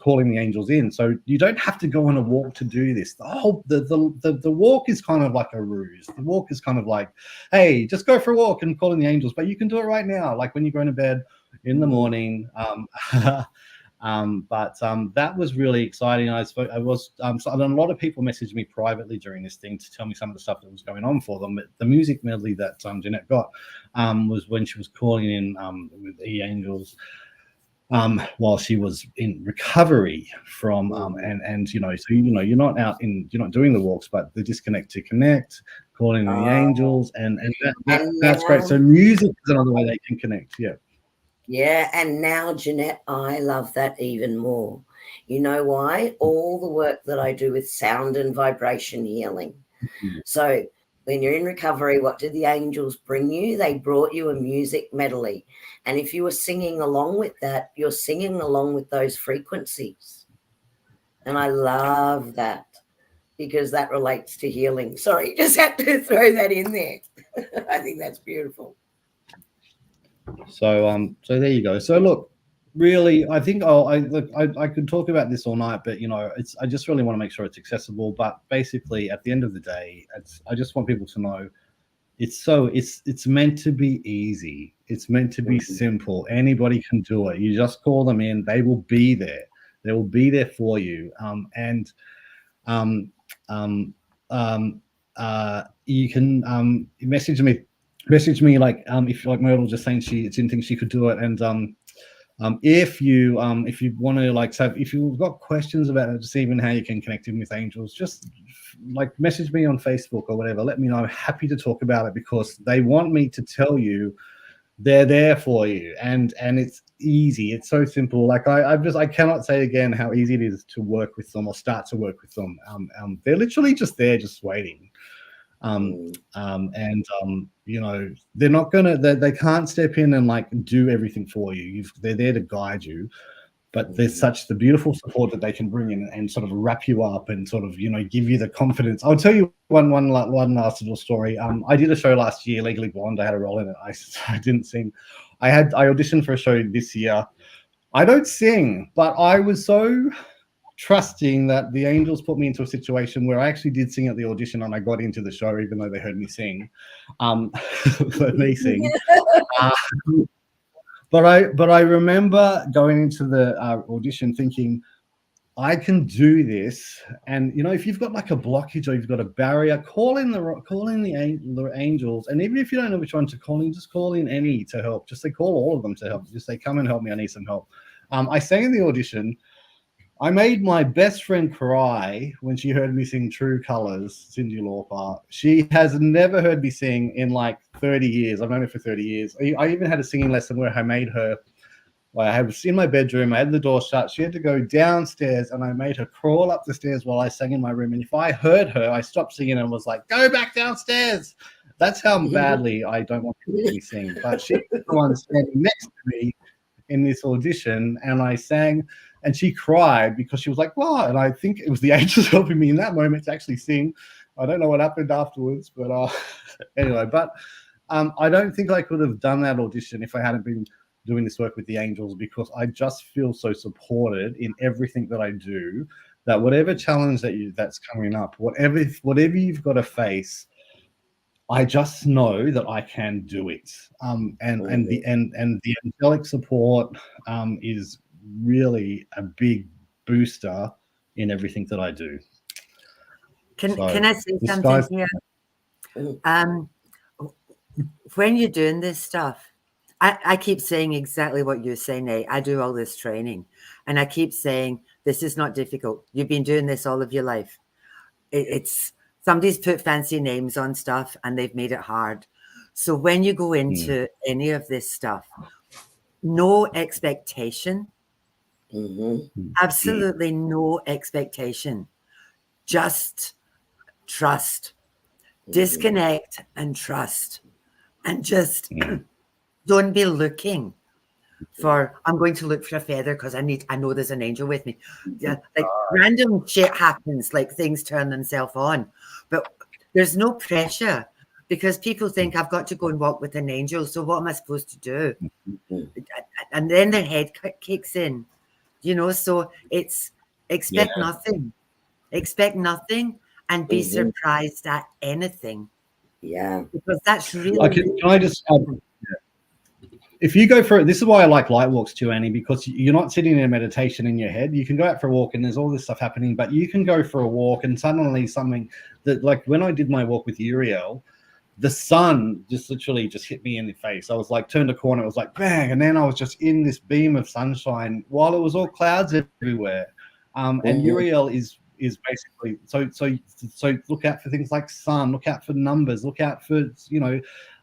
calling the angels in. So you don't have to go on a walk to do this. The walk is kind of like a ruse. The walk is kind of like, hey, just go for a walk and call in the angels, but you can do it right now, like when you're going to bed in the morning. But that was really exciting. So a lot of people messaged me privately during this thing to tell me some of the stuff that was going on for them. But the music medley that Jeanette got was when she was calling in with the angels while she was in recovery from you're not out in, you're not doing the walks, but the disconnect to connect, calling in the angels, and that's great. So music is another way they can connect. Yeah, and now, Jeanette, I love that even more. You know why? All the work that I do with sound and vibration healing. Mm-hmm. So when you're in recovery, what did the angels bring you? They brought you a music medley. And if you were singing along with that, you're singing along with those frequencies. And I love that because that relates to healing. Sorry, just had to throw that in there. I think that's beautiful. So there you go. So look, really, I think I could talk about this all night, but I just really want to make sure it's accessible. But basically, at the end of the day, I just want people to know it's meant to be easy. It's meant to be simple. Anybody can do it. You just call them in. They will be there. They will be there for you. You can message me like if like Myrtle just saying she didn't think she could do it, and if you want to like say, if you've got questions about it, just even how you can connect in with angels, just like message me on Facebook or whatever. Let me know. I'm happy to talk about it because they want me to tell you they're there for you, and it's easy. It's so simple. Like I cannot say again how easy it is to work with them or start to work with them. They're literally just there, just waiting. They're not gonna, they can't step in and like do everything for you. They're there to guide you, but there's such the beautiful support that they can bring in and sort of wrap you up and sort of give you the confidence. I'll tell you one last little story. I did a show last year, Legally Blonde. I had a role in it. I didn't sing. I auditioned for a show this year. I don't sing, but I was so trusting that the angels put me into a situation where I actually did sing at the audition and I got into the show, even though they heard me sing. Let me sing. But I remember going into the audition thinking, I can do this. And if you've got like a blockage or you've got a barrier, call in the angels. And even if you don't know which one to call in, just call in Annie to help. Just say call all of them to help. Just say, come and help me. I need some help. I sang in the audition. I made my best friend cry when she heard me sing True Colors, Cyndi Lauper. She has never heard me sing in like 30 years. I've known her for 30 years. I even had a singing lesson where I made her, I was in my bedroom, I had the door shut. She had to go downstairs and I made her crawl up the stairs while I sang in my room. And if I heard her, I stopped singing and was like, go back downstairs. That's how badly I don't want people to be sing. But she was the one standing next to me in this audition, and I sang, and she cried because she was like, "Wow!" And I think it was the angels helping me in that moment to actually sing. I don't know what happened afterwards, but anyway. But I don't think I could have done that audition if I hadn't been doing this work with the angels, because I just feel so supported in everything that I do. That whatever challenge that's coming up, whatever you've got to face, I just know that I can do it. And the angelic support is really a big booster in everything that I do. Can I say something here? When you're doing this stuff, I keep saying exactly what you're saying, Nate. I do all this training, and I keep saying, this is not difficult. You've been doing this all of your life. It's somebody's put fancy names on stuff and they've made it hard. So when you go into any of this stuff, no expectation, absolutely no expectation, just trust, disconnect and trust, and just don't be looking for, I'm going to look for a feather because I know there's an angel with me. Yeah, like random shit happens, like things turn themselves on, but there's no pressure because people think I've got to go and walk with an angel. So what am I supposed to do? And then their head kicks in, so it's expect nothing and be surprised at anything. Yeah. Because that's really. Can I just if you go for it, this is why I like light walks too, Annie, because you're not sitting in meditation in your head. You can go out for a walk and there's all this stuff happening, but you can go for a walk and suddenly something that, like when I did my walk with Uriel, the sun just literally just hit me in the face. I was like, turned a corner, it was like bang, and then I was just in this beam of sunshine while it was all clouds everywhere. And Uriel is basically so look out for things like sun, look out for numbers, look out for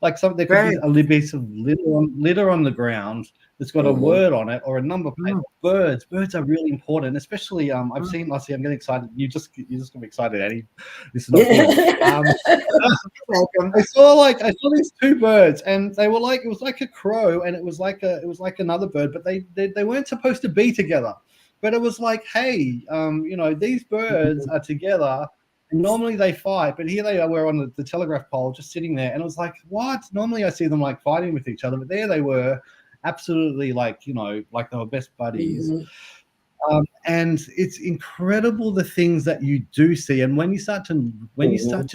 like something. There could be a little piece of litter on the ground that's got a word on it or a number plate. Birds are really important, especially I've seen. I'm getting excited. You just got me excited, Annie. This is not good. I saw these two birds, and they were like, it was like a crow, and it was like another bird, but they weren't supposed to be together. But it was like, hey, these birds are together. And normally they fight, but here they were on the telegraph pole, just sitting there. And it was like, what? Normally I see them like fighting with each other, but there they were, absolutely like they were best buddies. And it's incredible the things that you do see. And when you start to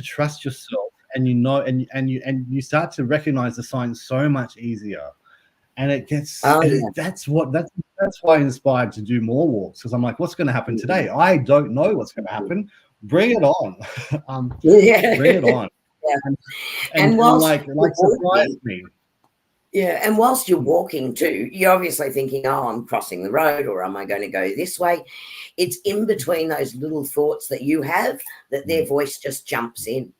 trust yourself, and you start to recognize the signs so much easier. And it gets that's why I'm inspired to do more walks, because I'm like, what's going to happen today? I don't know what's going to happen. Bring it on. Bring it on. And whilst surprise me. Yeah, and whilst you're walking too, you're obviously thinking, oh, I'm crossing the road, or am I going to go this way? It's in between those little thoughts that you have that their voice just jumps in,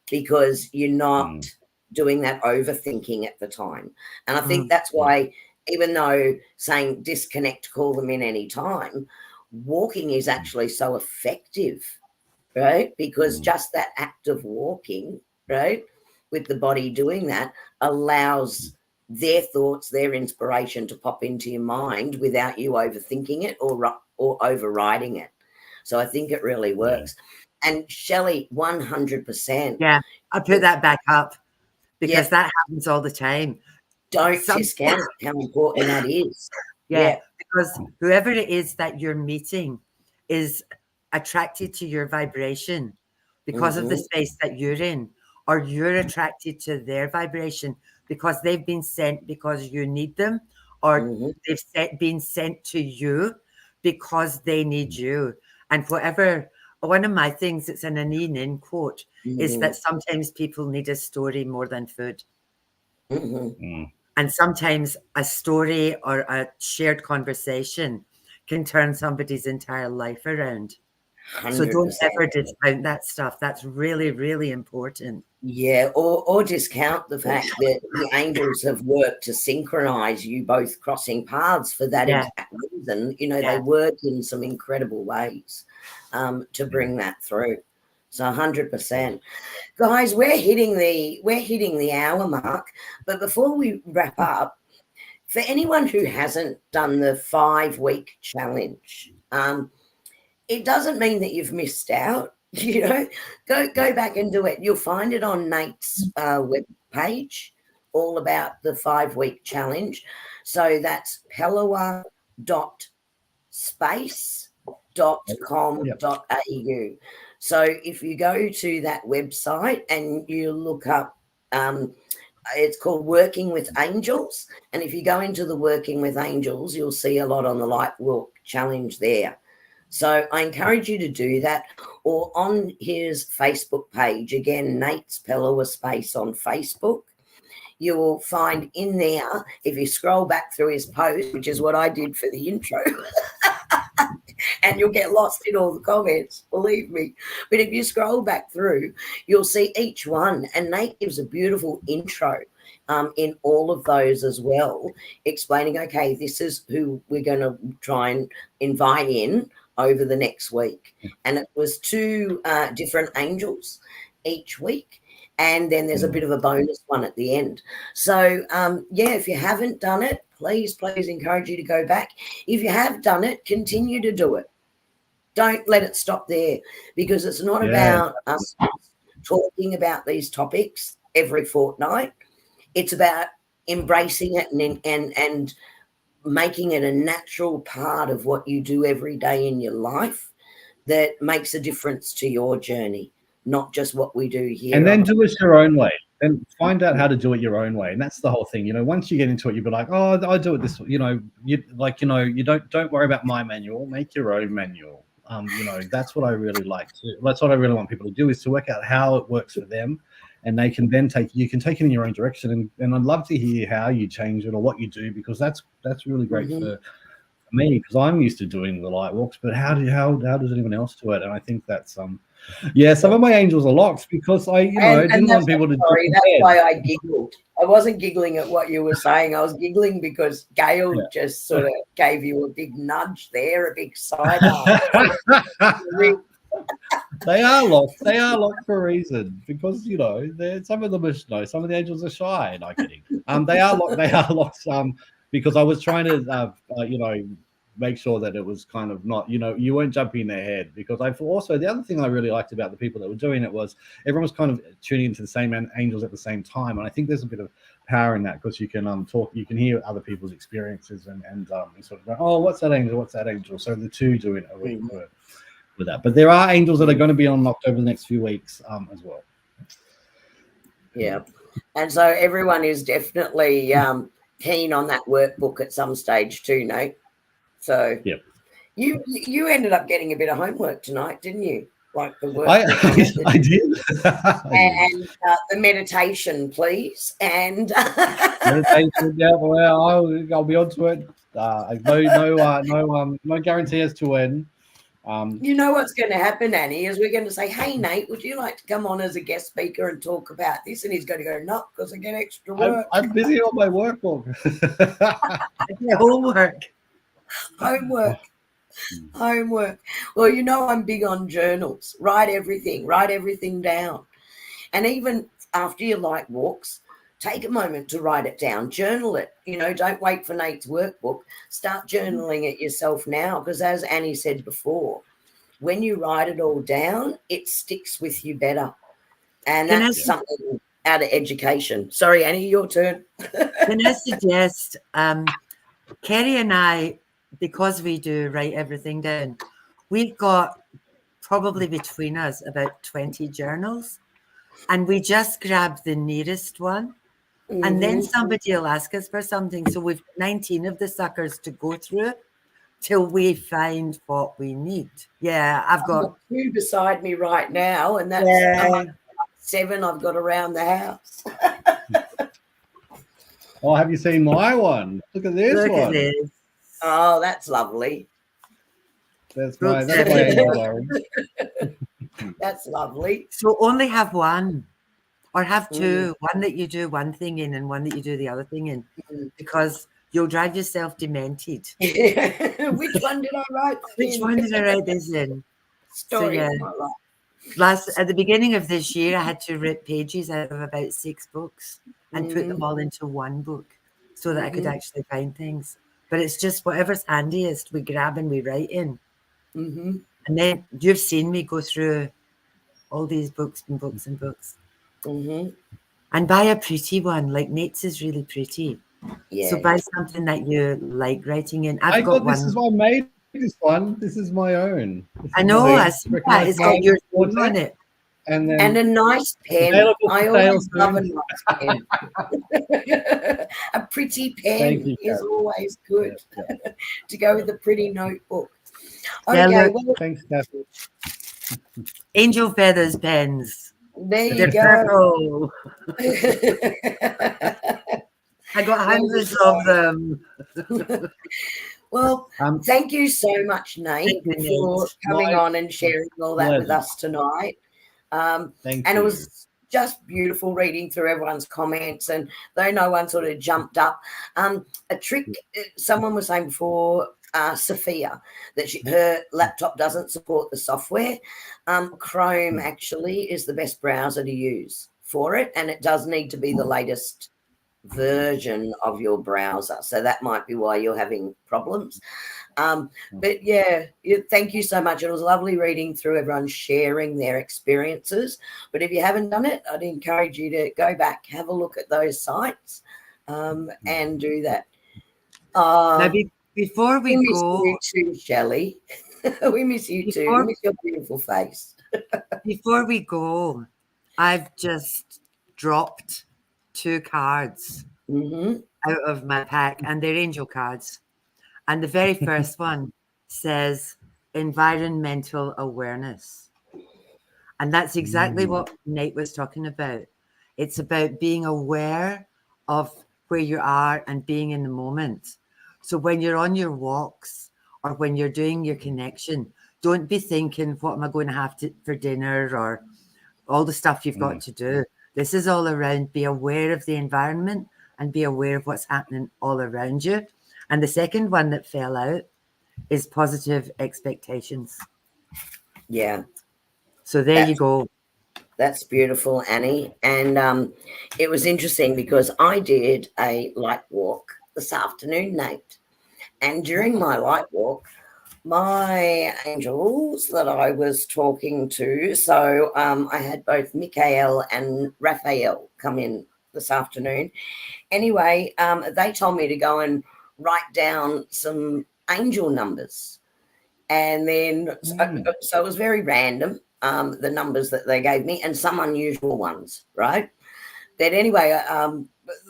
because you're not doing that overthinking at the time. And I think that's why, even though saying disconnect, call them in any time, walking is actually so effective, right? Because just that act of walking, right, with the body doing that, allows their thoughts, their inspiration to pop into your mind without you overthinking it or overriding it. So I think it really works. And Shelley, 100%. Yeah, I put that back up because that happens all the time. Don't discount how important that is. Yeah, because whoever it is that you're meeting is attracted to your vibration because of the space that you're in, or you're attracted to their vibration because they've been sent because you need them, or they've been sent to you because they need you. And whatever, one of my things that's in an Ian Nin quote is that sometimes people need a story more than food. And sometimes a story or a shared conversation can turn somebody's entire life around. 100%. So don't ever discount that stuff. That's really, really important. Yeah, or discount the fact that the angels have worked to synchronize you both crossing paths for that exact reason. They work in some incredible ways to bring that through. So 100%. Guys, we're hitting the hour mark. But before we wrap up, for anyone who hasn't done the 5-week challenge, it doesn't mean that you've missed out. Go back and do it. You'll find it on Nate's web page, all about the 5-week challenge. So that's pellowah.space.com.au. So if you go to that website and you look up, it's called Working with Angels. And if you go into the Working with Angels, you'll see a lot on the Light Walk Challenge there. So I encourage you to do that, or on his Facebook page, again, Nate's Pellowah Space on Facebook. you will find in there, if you scroll back through his post, which is what I did for the intro, and you'll get lost in all the comments, believe me. But if you scroll back through, you'll see each one, and Nate gives a beautiful intro in all of those as well, explaining, okay, this is who we're going to try and invite in over the next week. And it was 2 different angels each week. And then there's a bit of a bonus one at the end. So, if you haven't done it, please encourage you to go back. If you have done it, continue to do it. Don't let it stop there, because it's not about us talking about these topics every fortnight. It's about embracing it and making it a natural part of what you do every day in your life that makes a difference to your journey, not just what we do here. And then do it your own way. And find out how to do it your own way. And that's the whole thing. Once you get into it, you'll be like, oh, I do it this way. You don't worry about my manual. Make your own manual. That's what I really like to. That's what I really want people to do, is to work out how it works for them. And they can then take it in your own direction. And I'd love to hear how you change it or what you do, because that's really great for me, because I'm used to doing the light walks, but how does anyone else do it? And I think that's some of my angels are locked, because I didn't want people to. Sorry, that's why I giggled. I wasn't giggling at what you were saying. I was giggling because Gail just sort of gave you a big nudge there, a big side eye. They are locked. They are locked for a reason, because some of them are some of the angels are shy. No kidding. They are locked. They are locked. Because I was trying to make sure that it was kind of not, you weren't jumping in their head. Because also the other thing I really liked about the people that were doing it was everyone was kind of tuning into the same angels at the same time, and I think there's a bit of power in that, because you can talk, you can hear other people's experiences and sort of go, oh, what's that angel? So the two doing it with that. But there are angels that are going to be unlocked over the next few weeks as well. Yeah, and so everyone is definitely keen on that workbook at some stage too, Nate. So you ended up getting a bit of homework tonight, didn't you? Like the work. I did. And the meditation, please. And meditation, well, I'll be on to it. No guarantee as to when. You know what's going to happen, Annie, is we're going to say, hey, Nate, would you like to come on as a guest speaker and talk about this? And he's going to go, no, because I get extra work. I'm busy on my workbook. Homework. Well, I'm big on journals. Write everything down. And even after your light walks, take a moment to write it down. Journal it. Don't wait for Nate's workbook. Start journaling it yourself now, because as Annie said before, when you write it all down, it sticks with you better. And that's something out of education. Sorry, Annie, your turn. Can I suggest, Kerrie and I, because we do write everything down, we've got probably between us about 20 journals, and we just grab the nearest one. And then somebody will ask us for something. So we've 19 of the suckers to go through till we find what we need. Yeah, I've got 2 beside me right now, and that's 7 I've got around the house. Oh, have you seen my one? Look at this one. At this. Oh, that's lovely. That's my angel. That's lovely. So only have one. Or have 2, one that you do one thing in and one that you do the other thing in, because you'll drive yourself demented. Which one did I write? Which one did I write this in? Story of my life. At the beginning of this year, I had to rip pages out of about 6 books and put them all into one book so that I could actually find things. But it's just whatever's handiest, we grab and we write in. And then you've seen me go through all these books and books and books. And buy a pretty one, like Nate's is really pretty. So buy something that you like writing in. I've got one. This is what I made this one. This is my own. I know. I see that. It's got your name on it. And a nice pen. I always love a nice pen. A pretty pen is always good to go with a pretty notebook. Okay, thanks, Kathy. Angel feathers pens. There you They're go. purple. I got hundreds of them. Well, thank you so much, Nate, Thank you, for Nate. coming on and sharing all that with us tonight. Thank and you. It was just beautiful reading through everyone's comments, and though no one sort of jumped up, a trick someone was saying before, Sophia, that her laptop doesn't support the software. Chrome actually is the best browser to use for it, and it does need to be the latest version of your browser, so that might be why you're having problems. But yeah, thank you so much. It was lovely reading through everyone sharing their experiences. But if you haven't done it, I'd encourage you to go back, have a look at those sites, and do that. Now, before we miss go, you too, Shelley. We miss you too. We miss your beautiful face. Before we go, I've just dropped 2 cards out of my pack, and they're angel cards. And the very first one says environmental awareness. And that's exactly what Nate was talking about. It's about being aware of where you are and being in the moment. So when you're on your walks or when you're doing your connection, don't be thinking, what am I going to have for dinner, or all the stuff you've got to do. This is all around, be aware of the environment and be aware of what's happening all around you. And the second one that fell out is positive expectations. Yeah. So there you go. That's beautiful, Annie. And it was interesting because I did a light walk this afternoon, Nate. And during my light walk, my angels that I was talking to, so I had both Michael and Raphael come in this afternoon. Anyway, they told me to go and write down some angel numbers. And then, so it was very random, the numbers that they gave me, and some unusual ones, right? But anyway,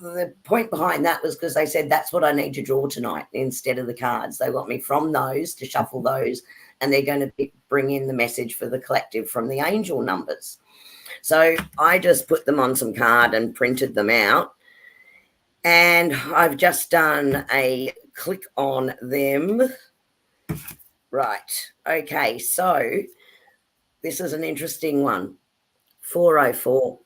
the point behind that was because they said that's what I need to draw tonight instead of the cards. They want me from those to shuffle those, and they're going to bring in the message for the collective from the angel numbers. So I just put them on some card and printed them out. And I've just done a click on them. Right. Okay. So this is an interesting one. 404.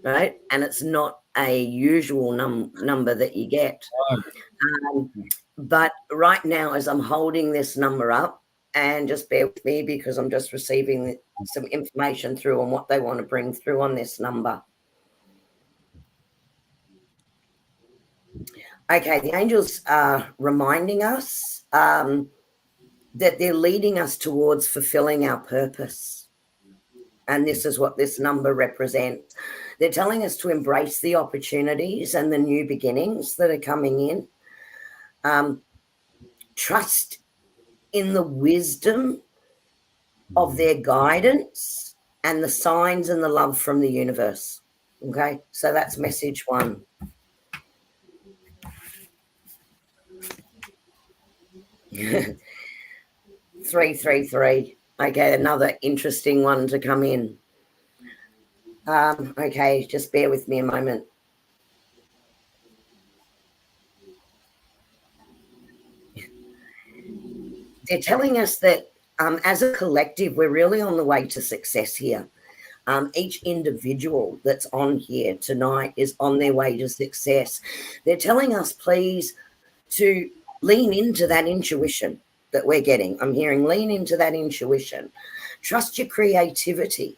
Right. And it's not a usual number that you get. But right now, as I'm holding this number up, and just bear with me because I'm just receiving some information through on what they want to bring through on this number. Okay, the angels are reminding us that they're leading us towards fulfilling our purpose. And this is what this number represents. They're telling us to embrace the opportunities and the new beginnings that are coming in. Trust in the wisdom of their guidance and the signs and the love from the universe. Okay, so that's message 1. Three, 3, 3. Okay, another interesting one to come in. Okay, just bear with me a moment. They're telling us that as a collective, we're really on the way to success here. Each individual that's on here tonight is on their way to success. They're telling us, please, to lean into that intuition that we're getting. I'm hearing lean into that intuition. Trust your creativity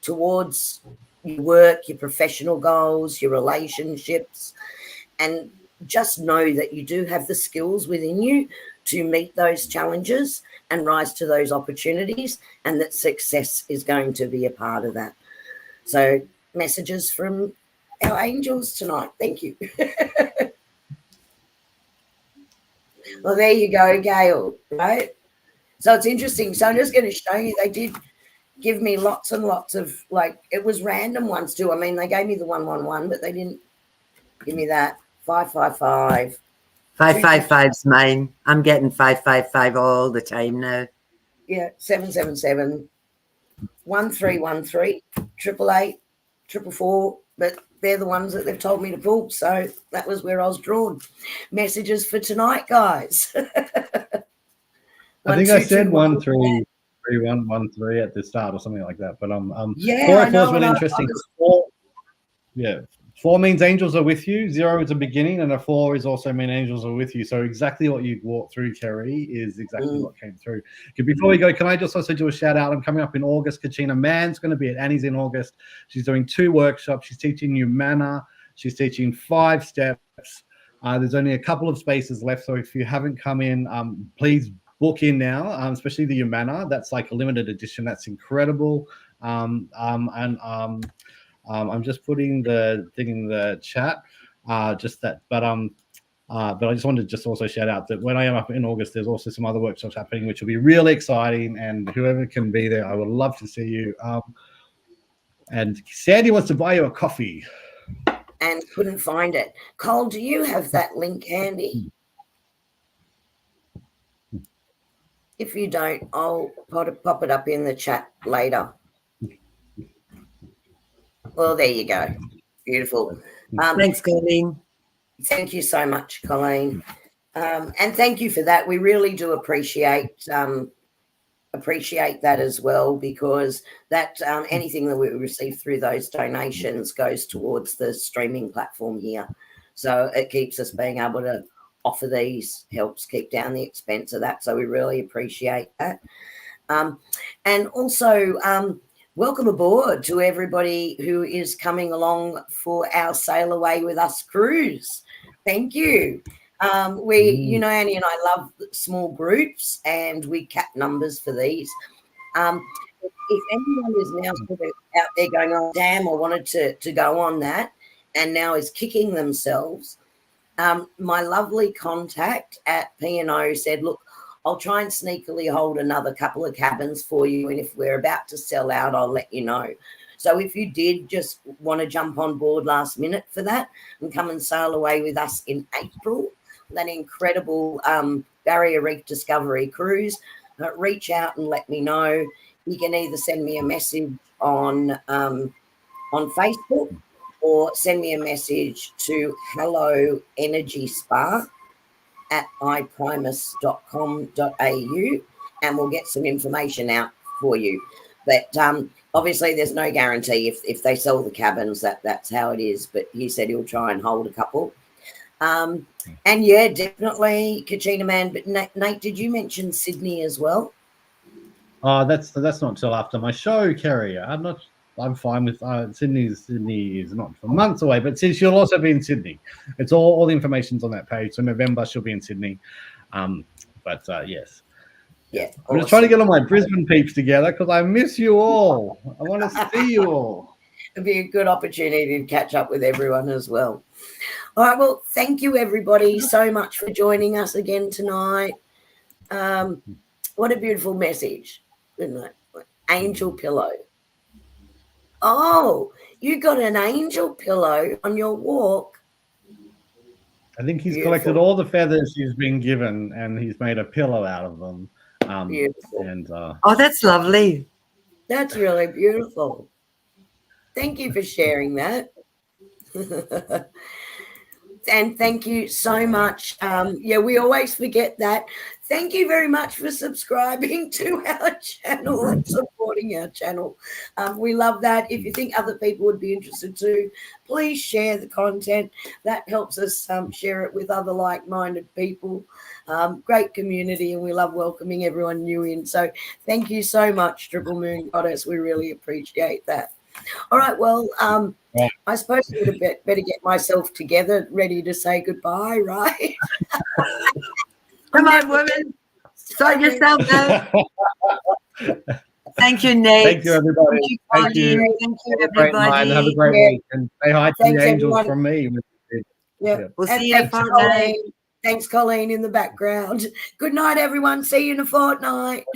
towards your work, your professional goals, your relationships, and just know that you do have the skills within you to meet those challenges and rise to those opportunities, and that success is going to be a part of that. So messages from our angels tonight. Thank you. Well, there you go, Gail, right? So it's interesting. So I'm just going to show you, they did give me lots and lots of, like, it was random ones too. I mean, they gave me the 111, but they didn't give me that. 555. 555's mine. I'm getting 555 all the time now. Yeah, 777. 1313 888 444, but they're the ones that they've told me to pull. So that was where I was drawn. Messages for tonight, guys. I think I said 133113 at the start or something like that. But yeah, 484 is really interesting. 4 means angels are with you. 0 is a beginning, and a 4 is also mean angels are with you. So exactly what you walked through, Kerrie, is exactly what came through. Okay, before we go, can I just also do a shout out? I'm coming up in August. Katrina Mann's going to be at Annie's in August. She's doing 2 workshops. She's teaching you manna. She's teaching 5 steps. There's only a couple of spaces left, so if you haven't come in, please book in now, especially the Humana. That's like a limited edition. That's incredible. I'm just putting the thing in the chat. But I just wanted to just also shout out that when I am up in August, there's also some other workshops happening, which will be really exciting. And whoever can be there, I would love to see you. And Sandy wants to buy you a coffee. And couldn't find it. Cole, do you have that link handy? If you don't, I'll pop it up in the chat later. Well, there you go. Beautiful. Thanks, Colleen. Thank you so much, Colleen. And thank you for that. We really do appreciate that as well, because that anything that we receive through those donations goes towards the streaming platform here. So it keeps us being able to offer these, helps keep down the expense of that. So we really appreciate that. And also, welcome aboard to everybody who is coming along for our Sail Away With Us cruise. Thank you. You know, Annie and I love small groups, and we cap numbers for these. If anyone is now sort of out there going, oh, damn, I wanted to go on that, and now is kicking themselves, my lovely contact at P&O said, look, I'll try and sneakily hold another couple of cabins for you, and if we're about to sell out, I'll let you know. So if you did just want to jump on board last minute for that and come and sail away with us in April, that incredible Barrier Reef Discovery cruise, reach out and let me know. You can either send me a message on Facebook or send me a message to Hello Energy Spa at iprimus.com.au, and we'll get some information out for you. But obviously there's no guarantee if they sell the cabins, that's how it is. But he said he'll try and hold a couple. And yeah, definitely Katrina Man. But Nate, did you mention Sydney as well? That's not till after my show, Kerrie. I'm fine with Sydney is not for months away, but she'll also be in Sydney. It's all the information's on that page. So November she'll be in Sydney. Yes. Yeah. I'm just trying to get all my Brisbane peeps together because I miss you all. I want to see you all. It'd be a good opportunity to catch up with everyone as well. All right. Well, thank you everybody so much for joining us again tonight. What a beautiful message, isn't it? Angel pillow. Oh, you got an angel pillow on your walk. I think he's collected all the feathers he's been given, and he's made a pillow out of them. Beautiful. And oh, that's lovely. That's really beautiful. Thank you for sharing that. And thank you so much. Yeah, we always forget that. Thank you very much for subscribing to our channel and supporting our channel. We love that. If you think other people would be interested too, please share the content. That helps us share it with other like-minded people. Great community, and we love welcoming everyone new in. So thank you so much, Triple Moon Goddess. We really appreciate that. All right, well, I suppose I would have better get myself together, ready to say goodbye, right? Come on, women. Sort yourself out. Thank you, Nate. Thank you, everybody. Thank you, everybody. Have a great week. And say hi to the angels from me. Yeah. We'll see you in a fortnight. Thanks, Colleen, in the background. Good night, everyone. See you in a fortnight.